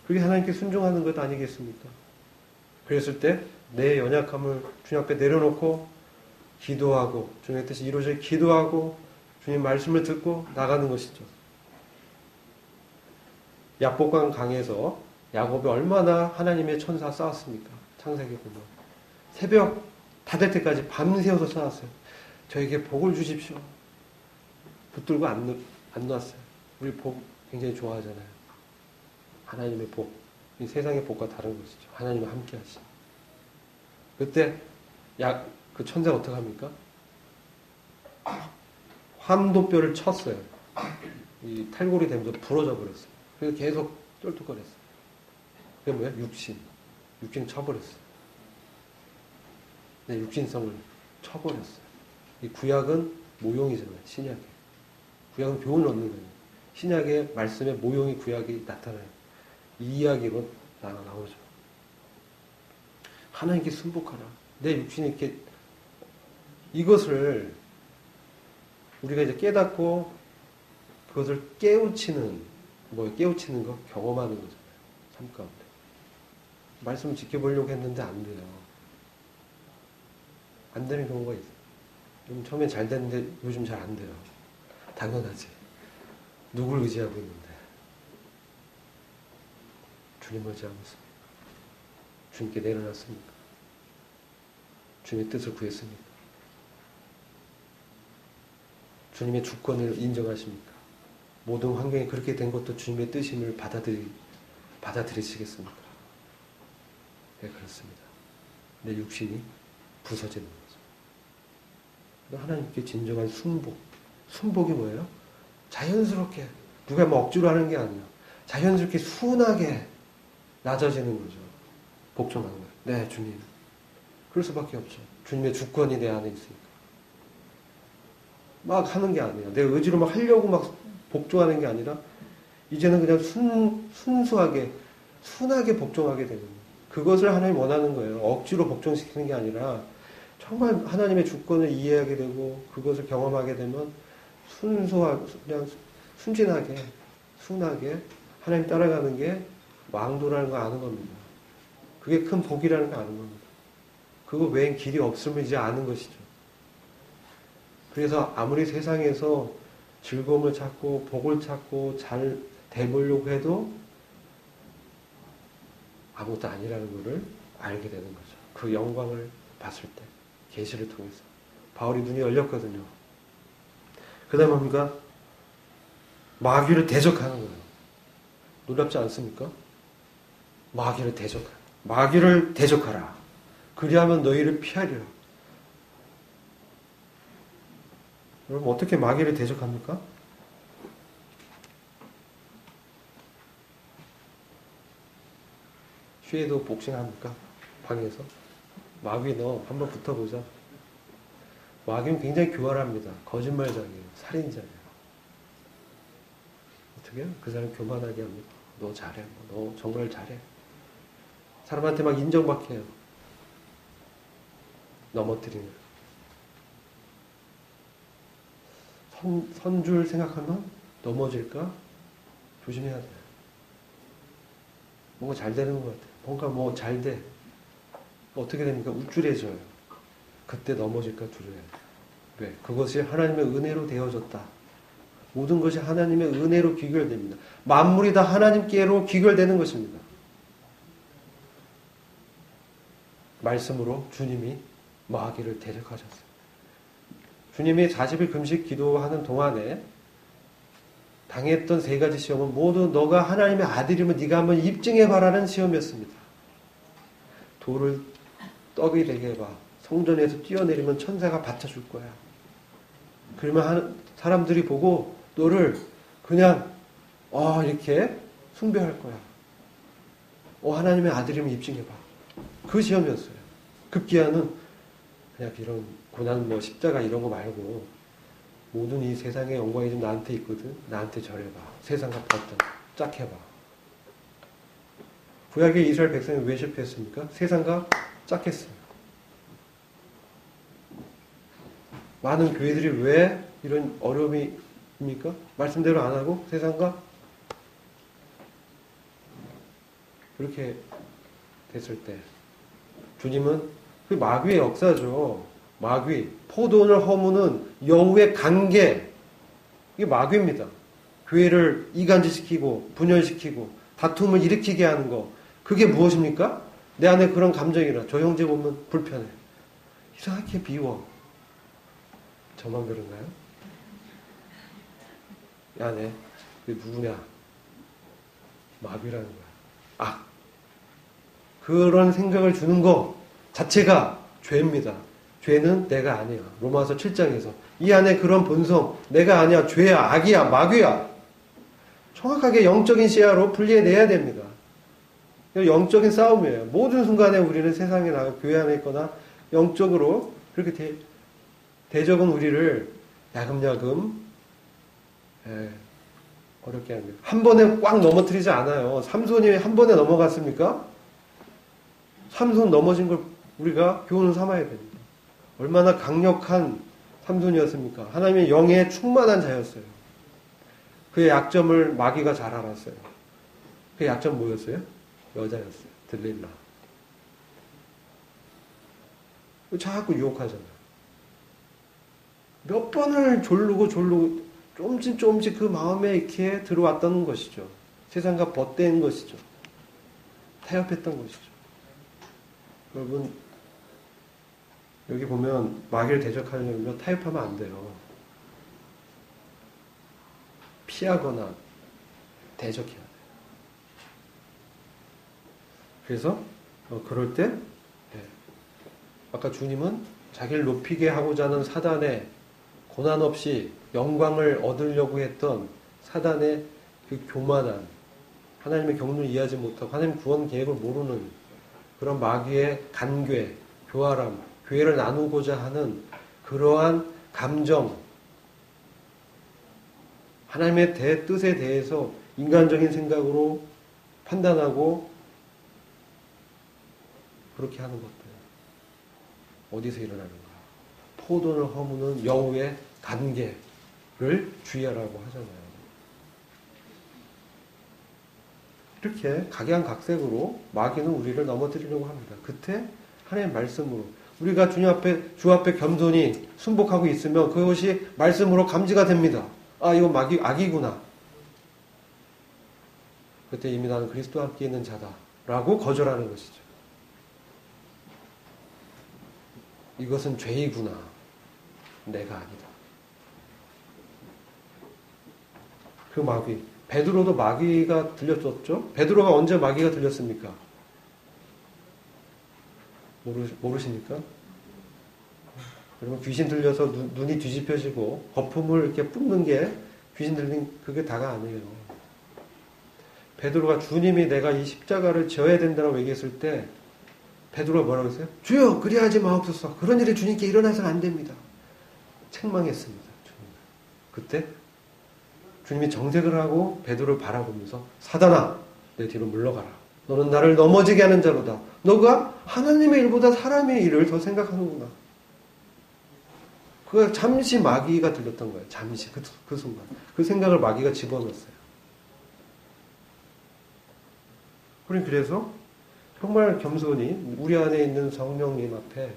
그게 하나님께 순종하는 것 아니겠습니까? 그랬을 때 내 연약함을 주님 앞에 내려놓고 기도하고 주님의 뜻이 이루어지게 기도하고 주님 말씀을 듣고 나가는 것이죠. 야복강 강에서 야곱이 얼마나 하나님의 천사 싸웠습니까? 창세기 보면 새벽 다 될 때까지 밤새워서 싸웠어요. 저에게 복을 주십시오. 붙들고 안 놨어요. 우리 복 굉장히 좋아하잖아요. 하나님의 복, 이 세상의 복과 다른 것이죠. 하나님과 함께 하시. 그때 그 천사가 어떻게 합니까? 환도뼈를 쳤어요. 이 탈골이 되면서 부러져 버렸어요. 그래서 계속 쫄뚝거렸어요. 그게 뭐야? 육신 쳐버렸어요. 내 육신성을 쳐버렸어요. 이 구약은 모용이잖아요. 신약에. 구약은 교훈을 얻는 거예요. 신약의 말씀에 모용이 구약이 나타나요. 이 이야기로 나오죠. 하나님께 순복하라. 내 육신이 이렇게 이것을 우리가 이제 깨닫고 그것을 깨우치는 거 경험하는 거잖아요. 삶 가운데. 말씀을 지켜보려고 했는데 안 돼요. 안 되는 경우가 있어요. 처음엔 잘 됐는데 요즘 잘 안 돼요. 당연하지. 누굴 의지하고 있는데? 주님을 의지하고 있습니다. 주님께 내려놨습니까? 주님의 뜻을 구했습니까? 주님의 주권을 인정하십니까? 모든 환경이 그렇게 된 것도 주님의 뜻임을 받아들이시겠습니까? 네, 그렇습니다. 내 육신이 부서지는 거죠. 하나님께 진정한 순복이 뭐예요? 자연스럽게 누가 뭐 억지로 하는 게 아니에요. 자연스럽게 순하게 낮아지는 거죠. 복종하는 거예요. 네, 주님. 그럴 수밖에 없죠. 주님의 주권이 내 안에 있으니까. 막 하는 게 아니에요. 내 의지로 막 하려고 막 복종하는 게 아니라 이제는 그냥 순수하게 순하게 복종하게 되는 거예요. 그것을 하나님 원하는 거예요. 억지로 복종시키는 게 아니라 정말 하나님의 주권을 이해하게 되고 그것을 경험하게 되면 그냥 순진하게 순하게 하나님 따라가는 게 왕도라는 거 아는 겁니다. 그게 큰 복이라는 거 아는 겁니다. 그거 외엔 길이 없음을 이제 아는 것이죠. 그래서 아무리 세상에서 즐거움을 찾고 복을 찾고 잘 되보려고 해도 아무것도 아니라는 것을 알게 되는 거죠. 그 영광을 봤을 때 계시를 통해서 바울이 눈이 열렸거든요. 그 다음에 뭡니까? 마귀를 대적하는 거예요. 놀랍지 않습니까? 마귀를 대적하라. 그리하면 너희를 피하리라. 여러분 어떻게 마귀를 대적합니까? 쉐도 복싱합니까? 방에서? 마귀 너 한번 붙어보자. 마귀는 굉장히 교활합니다. 거짓말장이에요. 살인자예요. 어떻게 해요? 그 사람 교만하게 합니다. 너 잘해. 너 정말 잘해. 사람한테 막 인정받게 해요. 넘어뜨리는. 선줄 생각하면 넘어질까? 조심해야 돼. 뭔가 잘 되는 것 같아. 뭔가 뭐 잘 돼. 어떻게 됩니까? 우쭐해져요. 그때 넘어질까 두려워요. 왜? 그것이 하나님의 은혜로 되어졌다. 모든 것이 하나님의 은혜로 귀결됩니다. 만물이 다 하나님께로 귀결되는 것입니다. 말씀으로 주님이 마귀를 대적하셨어요. 주님이 40일 금식 기도하는 동안에 당했던 세 가지 시험은 모두 너가 하나님의 아들이면 네가 한번 입증해봐라는 시험이었습니다. 돌을 떡이 되게 해봐. 성전에서 뛰어내리면 천사가 받쳐줄 거야. 그러면 사람들이 보고 너를 그냥 이렇게 숭배할 거야. 하나님의 아들이면 입증해봐. 그 시험이었어요. 급기야는 그냥 이런 고난 십자가 이런 거 말고 모든 이 세상의 영광이 좀 나한테 있거든. 나한테 절해봐. 세상과 봤던 짝 해봐. 구약의 이스라엘 백성이 왜 실패했습니까? 세상과 짝했어요. 많은 교회들이 왜 이런 어려움입니까? 말씀대로 안 하고 세상과 그렇게 됐을 때 주님은 그 마귀의 역사죠. 마귀, 포도원을 허무는 여우의 관계, 이게 마귀입니다. 교회를 이간질시키고 분열시키고 다툼을 일으키게 하는 거, 그게 무엇입니까? 내 안에 그런 감정이라 저 형제 보면 불편해. 이상하게 비워. 저만 그런가요? 야, 네, 그게 누구냐? 마귀라는 거야. 그런 생각을 주는 거 자체가 죄입니다. 죄는 내가 아니야. 로마서 7장에서 이 안에 그런 본성 내가 아니야. 죄야. 악이야. 마귀야. 정확하게 영적인 시야로 분리해내야 됩니다. 영적인 싸움이에요. 모든 순간에 우리는 세상에 나가 교회 안에 있거나 영적으로 그렇게 대적은 우리를 야금야금 어렵게 합니다. 한 번에 꽉 넘어뜨리지 않아요. 삼손이 한 번에 넘어갔습니까? 삼손 넘어진 걸 우리가 교훈을 삼아야 됩니다. 얼마나 강력한 삼손이었습니까? 하나님의 영에 충만한 자였어요. 그의 약점을 마귀가 잘 알았어요. 그의 약점 뭐였어요? 여자였어요. 들릴라. 자꾸 유혹하잖아요. 몇 번을 조르고 조금씩 그 마음에 이렇게 들어왔다는 것이죠. 세상과 벗대는 것이죠. 타협했던 것이죠. 여러분, 여기 보면 마귀를 대적하려면 타협하면 안 돼요. 피하거나 대적해야 돼요. 그래서 그럴 때 아까 주님은 자기를 높이게 하고자 하는 사단의 고난 없이 영광을 얻으려고 했던 사단의 그 교만한 하나님의 경륜을 이해하지 못하고 하나님 구원 계획을 모르는 그런 마귀의 간괴, 교활함, 교회를 나누고자 하는 그러한 감정, 하나님의 뜻에 대해서 인간적인 생각으로 판단하고 그렇게 하는 것들 어디서 일어나는가? 포도를 허무는 여우의 간계를 주의하라고 하잖아요. 이렇게 각양각색으로 마귀는 우리를 넘어뜨리려고 합니다. 그때 하나님의 말씀으로 우리가 주 앞에 겸손히 순복하고 있으면 그것이 말씀으로 감지가 됩니다. 이건 악이구나. 그때 이미 나는 그리스도와 함께 있는 자다 라고 거절하는 것이죠. 이것은 죄이구나. 내가 아니다. 그 마귀. 베드로도 마귀가 들렸었죠? 베드로가 언제 마귀가 들렸습니까? 모르십니까? 그러면 귀신 들려서 눈이 뒤집혀지고 거품을 이렇게 뿜는 게 귀신 들린 그게 다가 아니에요. 베드로가 주님이 내가 이 십자가를 져야 된다고 얘기했을 때 베드로가 뭐라고 했어요? 주여 그리하지 마옵소서. 그런 일이 주님께 일어나서는 안 됩니다. 책망했습니다. 주님. 그때 주님이 정색을 하고 베드로를 바라보면서 사단아 내 뒤로 물러가라. 너는 나를 넘어지게 하는 자로다. 너가 하나님의 일보다 사람의 일을 더 생각하는구나. 그가 잠시 마귀가 들렸던 거예요. 잠시 그 순간. 그 생각을 마귀가 집어넣었어요. 그래서 정말 겸손히 우리 안에 있는 성령님 앞에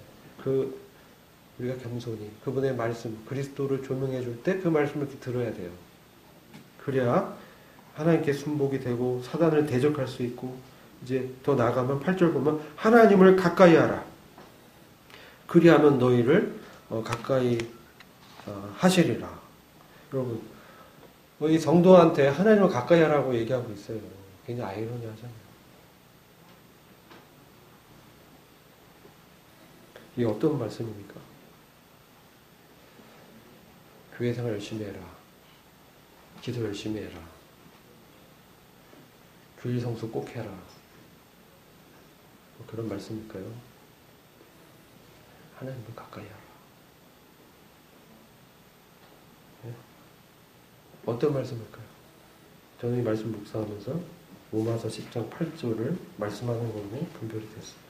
우리가 겸손히 그분의 말씀 그리스도를 조명해 줄 때 그 말씀을 들어야 돼요. 그래야 하나님께 순복이 되고 사단을 대적할 수 있고, 이제 더 나아가면 8절 보면 하나님을 가까이 하라. 그리하면 너희를 가까이 하시리라. 여러분, 이 성도한테 하나님을 가까이 하라고 얘기하고 있어요. 굉장히 아이러니하잖아요. 이게 어떤 말씀입니까? 교회 생활 열심히 해라. 기도 열심히 해라. 주일 성수 꼭 해라. 그런 말씀일까요? 하나님을 가까이 하라. 네? 어떤 말씀일까요? 저는 이 말씀 묵상하면서 로마서 10장 8절을 말씀하는 것으로 분별이 됐어요.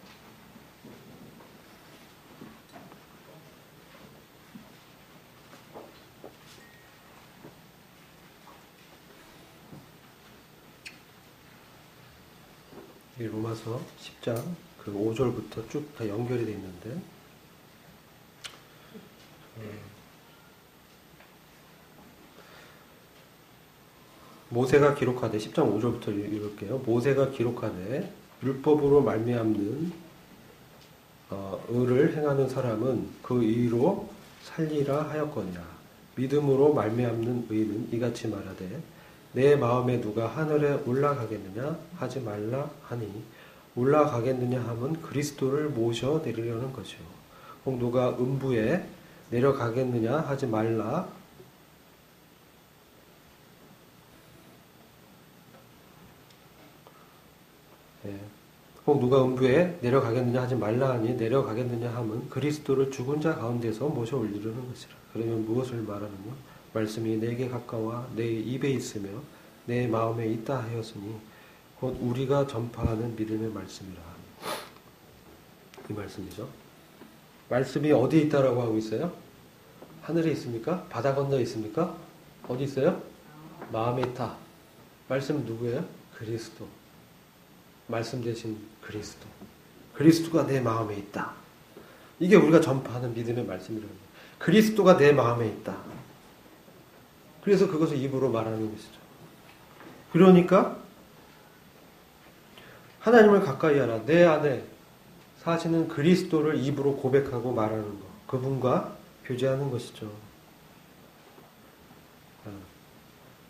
이 로마서 10장 그 5절부터 쭉 다 연결이 되어 있는데, 모세가 기록하되 10장 5절부터 읽을게요. 모세가 기록하되 율법으로 말미암는 의를 행하는 사람은 그 의로 살리라 하였거니와 믿음으로 말미암는 의는 이같이 말하되 내 마음에 누가 하늘에 올라가겠느냐 하지 말라 하니 올라가겠느냐 함은 그리스도를 모셔 내리려는 것이요. 혹 누가 음부에 내려가겠느냐 하지 말라. 혹 누가 음부에 내려가겠느냐 하지 말라 하니 내려가겠느냐 함은 그리스도를 죽은 자 가운데서 모셔 올리려는 것이라. 그러면 무엇을 말하느냐? 말씀이 내게 가까워 내 입에 있으며 내 마음에 있다 하였으니 곧 우리가 전파하는 믿음의 말씀이라. 이 말씀이죠. 말씀이 어디에 있다라고 하고 있어요? 하늘에 있습니까? 바다 건너에 있습니까? 어디 있어요? 마음에 있다. 말씀은 누구예요? 그리스도. 말씀 대신 그리스도. 그리스도가 내 마음에 있다. 이게 우리가 전파하는 믿음의 말씀이라는 거예요. 그리스도가 내 마음에 있다. 그래서 그것을 입으로 말하는 것이죠. 그러니까 하나님을 가까이 하라. 내 안에 사시는 그리스도를 입으로 고백하고 말하는 것. 그분과 교제하는 것이죠.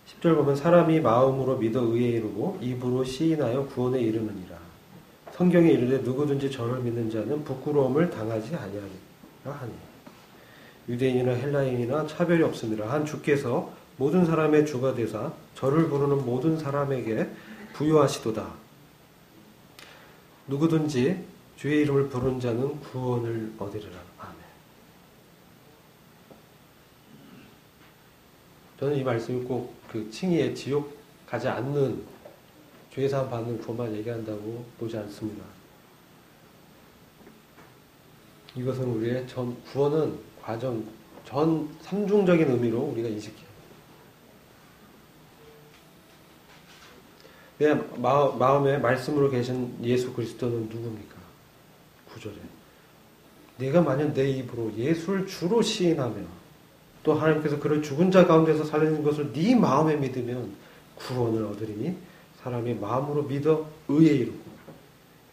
10절 보면 사람이 마음으로 믿어 의에 이르고 입으로 시인하여 구원에 이르느니라. 성경에 이르되 누구든지 저를 믿는 자는 부끄러움을 당하지 아니하리라 하니 유대인이나 헬라인이나 차별이 없으니라. 한 주께서 모든 사람의 주가 되사 저를 부르는 모든 사람에게 부유하시도다. 누구든지 주의 이름을 부르는 자는 구원을 얻으리라. 아멘. 저는 이 말씀이 꼭 그 칭의에 지옥 가지 않는 죄 사함 받는 구원만 얘기한다고 보지 않습니다. 이것은 우리의 구원은 과정, 전 삼중적인 의미로 우리가 인식해요. 내 마음에 말씀으로 계신 예수 그리스도는 누굽니까? 9절에 내가 만약 내 입으로 예수를 주로 시인하며 또 하나님께서 그를 죽은 자 가운데서 살리는 것을 네 마음에 믿으면 구원을 얻으리니 사람이 마음으로 믿어 의에 이르고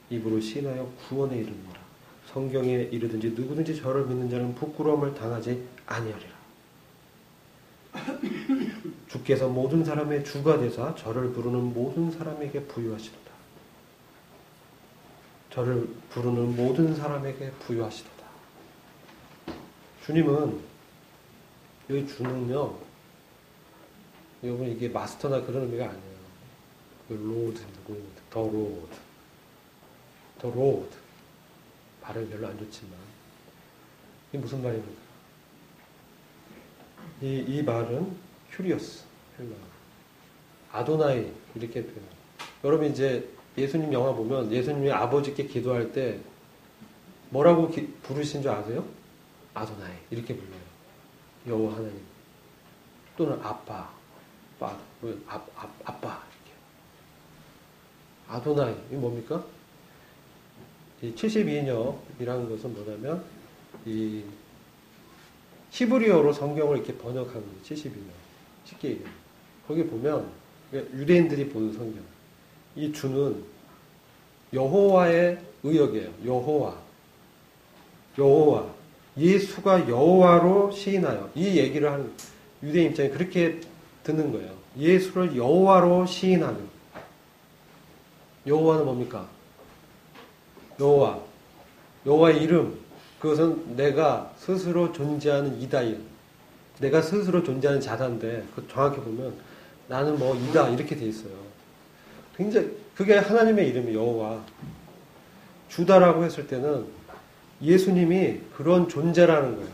입으로 시인하여 구원에 이르느니라. 성경에 이르든지 누구든지 저를 믿는 자는 부끄러움을 당하지 아니하리라. 주께서 모든 사람의 주가 되사 저를 부르는 모든 사람에게 부유하시도다. 저를 부르는 모든 사람에게 부유하시도다. 주님은 여기 주는요, 여러분 이게 마스터나 그런 의미가 아니에요. 로드, 더 로드. 발음 별로 안 좋지만 이게 무슨 말입니까? 이 말은 큐리어스, 아도나이 이렇게 표현. 여러분 이제 예수님 영화 보면 예수님이 아버지께 기도할 때 뭐라고 부르신 줄 아세요? 아도나이 이렇게 불러요. 여호와 하나님 또는 아빠, 아빠 이렇게. 아도나이 이 뭡니까? 이 72인역이라는 것은 뭐냐면 이 히브리어로 성경을 이렇게 번역한 거예요. 72인역 쉽게 얘기해요. 거기 보면 유대인들이 보는 성경, 이 주는 여호와의 의역이에요. 여호와. 예수가 여호와로 시인하여, 이 얘기를 하는 유대인 입장에 그렇게 듣는 거예요. 예수를 여호와로 시인하며. 여호와는 뭡니까? 여호와의 이름, 그것은 내가 스스로 존재하는 이다예요. 내가 스스로 존재하는 자다인데, 그 정확히 보면 나는 뭐 이다 이렇게 돼 있어요. 굉장히 그게 하나님의 이름이 여호와. 주다라고 했을 때는 예수님이 그런 존재라는 거예요.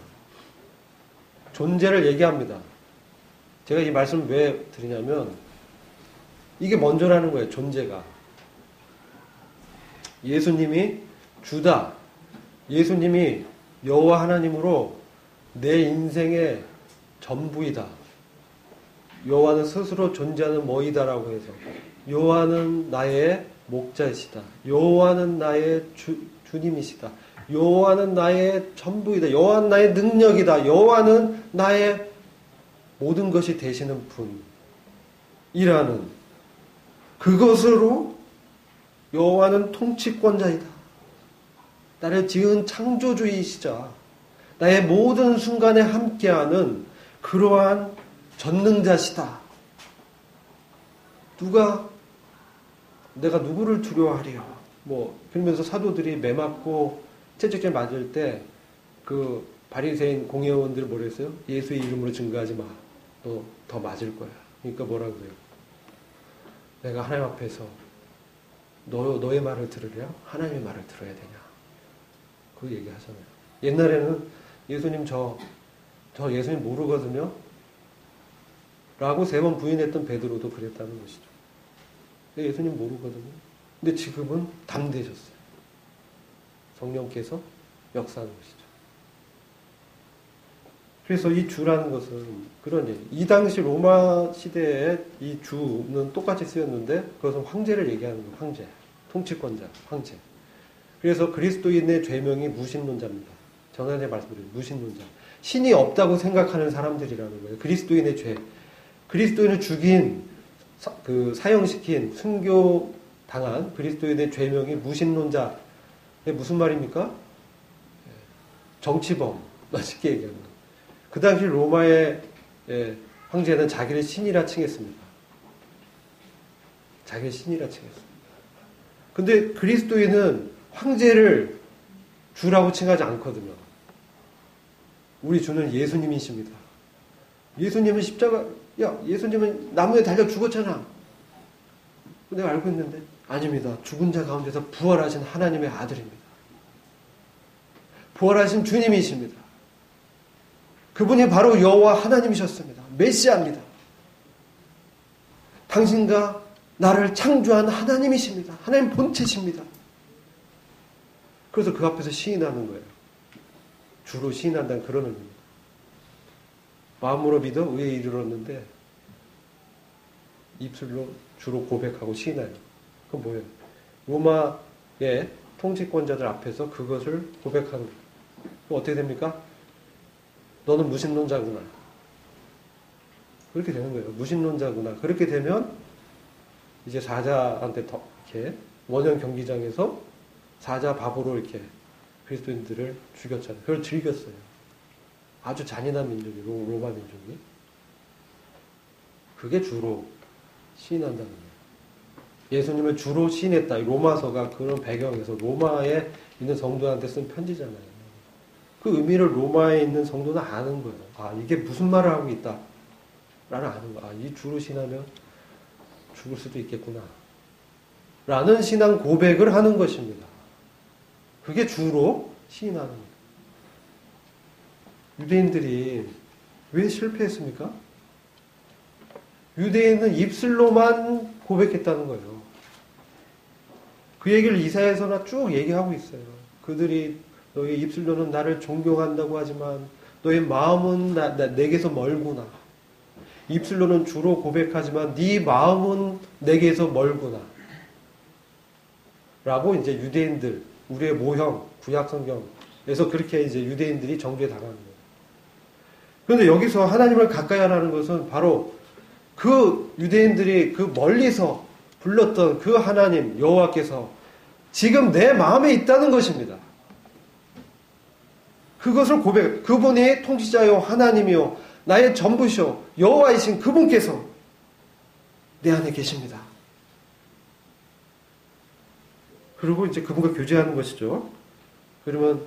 존재를 얘기합니다. 제가 이 말씀을 왜 드리냐면 이게 먼저라는 거예요. 존재가. 예수님이 주다. 예수님이 여호와 하나님으로 내 인생의 전부이다. 여호와는 스스로 존재하는 뭐이다라고 해서 여호와는 나의 목자이시다. 여호와는 나의 주님이시다. 여호와는 나의 전부이다. 여호와는 나의 능력이다. 여호와는 나의 모든 것이 되시는 분이라는 그것으로 여호와는 통치권자이다. 나를 지은 창조주이시자 나의 모든 순간에 함께하는 그러한 전능자시다. 내가 누구를 두려워하리요? 그러면서 사도들이 매 맞고 채찍질 맞을 때 그 바리새인 공회원들 뭐라 했어요? 예수의 이름으로 증거하지 마. 너 더 맞을 거야. 그러니까 뭐라 그래요? 내가 하나님 앞에서 너의 말을 들으랴? 하나님의 말을 들어야 되냐? 그 얘기 하잖아요. 옛날에는 예수님 저 예수님 모르거든요? 라고 3번 부인했던 베드로도 그랬다는 것이죠. 예수님 모르거든요. 근데 지금은 담대해졌어요. 성령께서 역사하는 것이죠. 그래서 이 주라는 것은 그런 얘기. 이 당시 로마 시대에 이 주는 똑같이 쓰였는데 그것은 황제를 얘기하는 거예요. 황제. 통치권자. 황제. 그래서 그리스도인의 죄명이 무신론자입니다. 전에 말씀드린 무신론자. 신이 없다고 생각하는 사람들이라는 거예요. 그리스도인의 죄. 그리스도인을 죽인, 사형시킨, 순교당한 그리스도인의 죄명이 무신론자. 무슨 말입니까? 정치범. 쉽게 얘기하는 거예요. 그 당시 로마의 황제는 자기를 신이라 칭했습니다. 자기를 신이라 칭했습니다. 근데 그리스도인은 황제를 주라고 칭하지 않거든요. 우리 주는 예수님이십니다. 예수님은 예수님은 나무에 달려 죽었잖아. 내가 알고 있는데 아닙니다. 죽은 자 가운데서 부활하신 하나님의 아들입니다. 부활하신 주님이십니다. 그분이 바로 여호와 하나님이셨습니다. 메시아입니다. 당신과 나를 창조한 하나님이십니다. 하나님 본체십니다. 그래서 그 앞에서 시인하는 거예요. 주로 시인한다는 그런 의미입니다. 마음으로 믿어 의에 이르렀는데 입술로 주로 고백하고 시인해요. 그건 뭐예요? 로마의 통치권자들 앞에서 그것을 고백하는 거예요. 그럼 어떻게 됩니까? 너는 무신론자구나. 그렇게 되는 거예요. 무신론자구나. 그렇게 되면 이제 사자한테 이렇게 원형 경기장에서 사자 바보로 이렇게 그리스도인들을 죽였잖아요. 그걸 즐겼어요. 아주 잔인한 민족이 로마 민족이. 그게 주로 시인한다는 거예요. 예수님을 주로 시인했다. 로마서가 그런 배경에서 로마에 있는 성도한테 쓴 편지잖아요. 그 의미를 로마에 있는 성도는 아는 거예요. 이게 무슨 말을 하고 있다. 라는 아는 거예요. 이 주로 시인하면 죽을 수도 있겠구나. 라는 신앙 고백을 하는 것입니다. 그게 주로 시인하는 거예요. 유대인들이 왜 실패했습니까? 유대인은 입술로만 고백했다는 거예요. 그 얘기를 이사야서나 쭉 얘기하고 있어요. 그들이 너희 입술로는 나를 존경한다고 하지만 너의 마음은 내게서 멀구나. 입술로는 주로 고백하지만 네 마음은 내게서 멀구나. 라고 이제 유대인들, 우리의 모형, 구약성경에서 그렇게 이제 유대인들이 정죄 당하는 거예요. 그런데 여기서 하나님을 가까이 하라는 것은 바로 그 유대인들이 그 멀리서 불렀던 그 하나님 여호와께서 지금 내 마음에 있다는 것입니다. 그것을 고백, 그분이 통치자요 하나님이요 나의 전부시요 여호와이신 그분께서 내 안에 계십니다. 그리고 이제 그분과 교제하는 것이죠. 그러면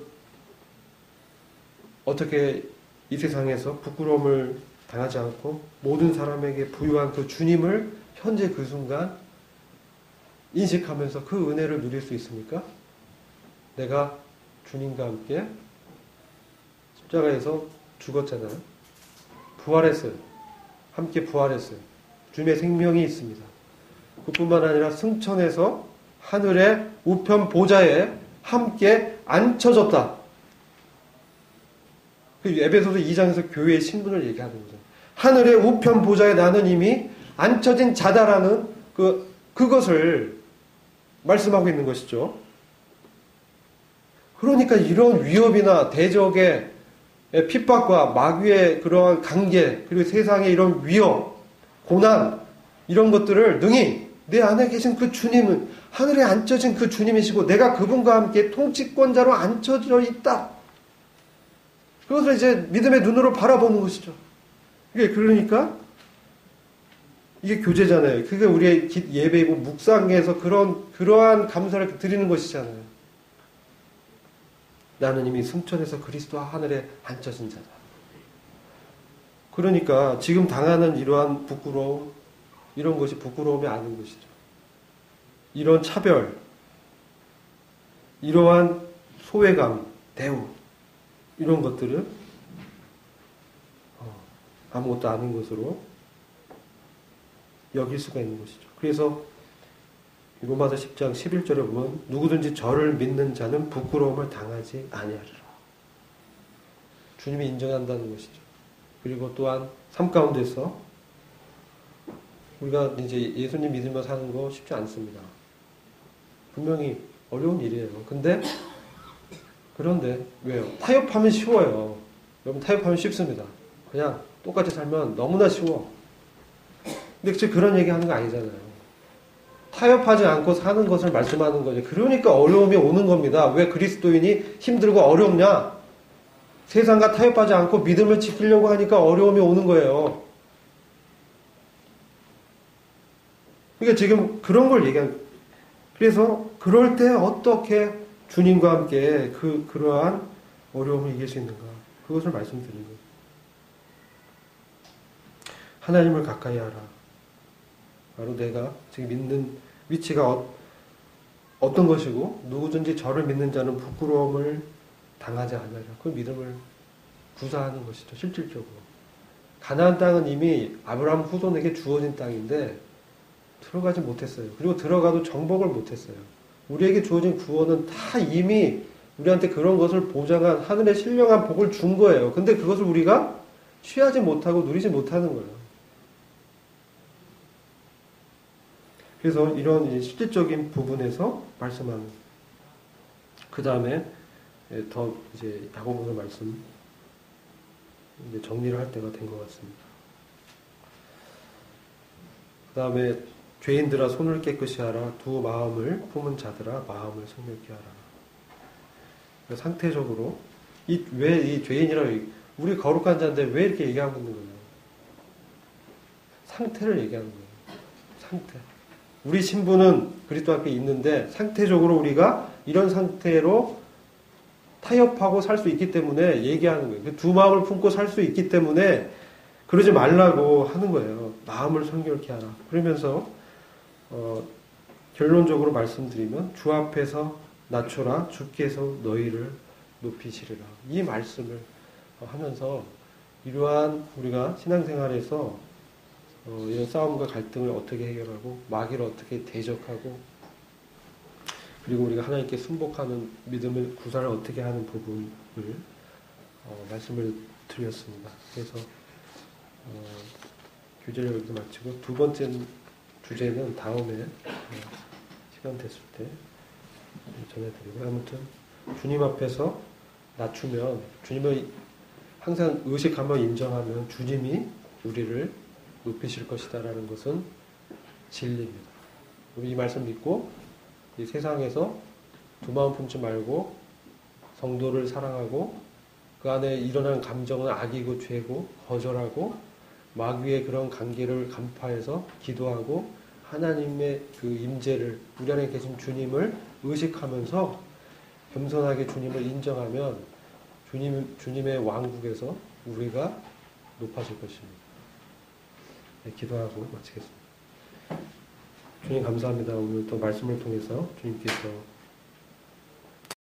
어떻게 이 세상에서 부끄러움을 당하지 않고 모든 사람에게 부유한 그 주님을 현재 그 순간 인식하면서 그 은혜를 누릴 수 있습니까? 내가 주님과 함께 십자가에서 죽었잖아요. 부활했어요. 함께 부활했어요. 주님의 생명이 있습니다. 그뿐만 아니라 승천해서 하늘의 우편 보좌에 함께 앉혀졌다. 그 에베소서 2장에서 교회의 신분을 얘기하는 거죠. 하늘의 우편 보좌에 나는 이미 앉혀진 자다라는 그것을 말씀하고 있는 것이죠. 그러니까 이런 위협이나 대적의 핍박과 마귀의 그러한 관계, 그리고 세상의 이런 위협, 고난, 이런 것들을 능히 내 안에 계신 그 주님은 하늘에 앉혀진 그 주님이시고 내가 그분과 함께 통치권자로 앉혀져 있다. 그것을 이제 믿음의 눈으로 바라보는 것이죠. 그러니까 이게 교제잖아요. 그게 우리의 예배이고 묵상에서 그러한 감사를 드리는 것이잖아요. 나는 이미 승천해서 그리스도와 하늘에 앉혀진 자다. 그러니까 지금 당하는 이러한 부끄러움, 이런 것이 부끄러움이 아닌 것이죠. 이런 차별, 이러한 소외감, 대우, 이런 것들은 아무것도 아닌 것으로 여길 수가 있는 것이죠. 그래서 로마서 10장 11절에 보면 누구든지 저를 믿는 자는 부끄러움을 당하지 아니하리라. 주님이 인정한다는 것이죠. 그리고 또한 삶 가운데서 우리가 이제 예수님 믿으며 사는 거 쉽지 않습니다. 분명히 어려운 일이에요. 그런데 왜요? 타협하면 쉬워요. 여러분 타협하면 쉽습니다. 그냥 똑같이 살면 너무나 쉬워. 근데 지금 그런 얘기 하는 거 아니잖아요. 타협하지 않고 사는 것을 말씀하는 거죠. 그러니까 어려움이 오는 겁니다. 왜 그리스도인이 힘들고 어렵냐? 세상과 타협하지 않고 믿음을 지키려고 하니까 어려움이 오는 거예요. 그러니까 지금 그런 걸 얘기한, 그래서 그럴 때 어떻게 주님과 함께 그러한 어려움을 이길 수 있는가? 그것을 말씀드리는 거예요. 하나님을 가까이 하라. 바로 내가 지금 믿는 위치가 어떤 것이고 누구든지 저를 믿는 자는 부끄러움을 당하지 않으리라. 그 믿음을 구사하는 것이죠. 실질적으로. 가나안 땅은 이미 아브라함 후손에게 주어진 땅인데 들어가지 못했어요. 그리고 들어가도 정복을 못했어요. 우리에게 주어진 구원은 다 이미 우리한테 그런 것을 보장한 하늘의 신령한 복을 준 거예요. 근데 그것을 우리가 취하지 못하고 누리지 못하는 거예요. 그래서 이런 실질적인 부분에서 말씀하는. 그 다음에 더 이제 야고보서 말씀 이제 정리를 할 때가 된 것 같습니다. 그 다음에 죄인들아 손을 깨끗이 하라. 두 마음을 품은 자들아 마음을 성결케 하라. 상태적으로 왜 이 죄인이라고 우리 거룩한 자인데 왜 이렇게 얘기하고 있는 거예요? 상태를 얘기하는 거예요. 상태. 우리 신분은 그리스도 앞에 있는데 상태적으로 우리가 이런 상태로 타협하고 살 수 있기 때문에 얘기하는 거예요. 그 두 마음을 품고 살 수 있기 때문에 그러지 말라고 하는 거예요. 마음을 성결케 하라. 그러면서 결론적으로 말씀드리면 주 앞에서 낮춰라. 주께서 너희를 높이시리라. 이 말씀을 하면서 이러한 우리가 신앙생활에서 이런 싸움과 갈등을 어떻게 해결하고 마귀를 어떻게 대적하고 그리고 우리가 하나님께 순복하는 믿음을 구사를 어떻게 하는 부분을 말씀을 드렸습니다. 그래서 교제를 여기서 마치고 두 번째 주제는 다음에 시간 됐을 때 전해드리고 아무튼 주님 앞에서 낮추면 주님을 항상 의식하며 인정하면 주님이 우리를 높이실 것이다라는 것은 진리입니다. 우리 이 말씀 믿고 이 세상에서 두 마음 품지 말고 성도를 사랑하고 그 안에 일어나는 감정은 악이고 죄고 거절하고 마귀의 그런 관계를 간파해서 기도하고 하나님의 그 임재를 우리 안에 계신 주님을 의식하면서 겸손하게 주님을 인정하면 주님의 왕국에서 우리가 높아질 것입니다. 네, 기도하고 마치겠습니다. 주님 감사합니다. 오늘 또 말씀을 통해서 주님께서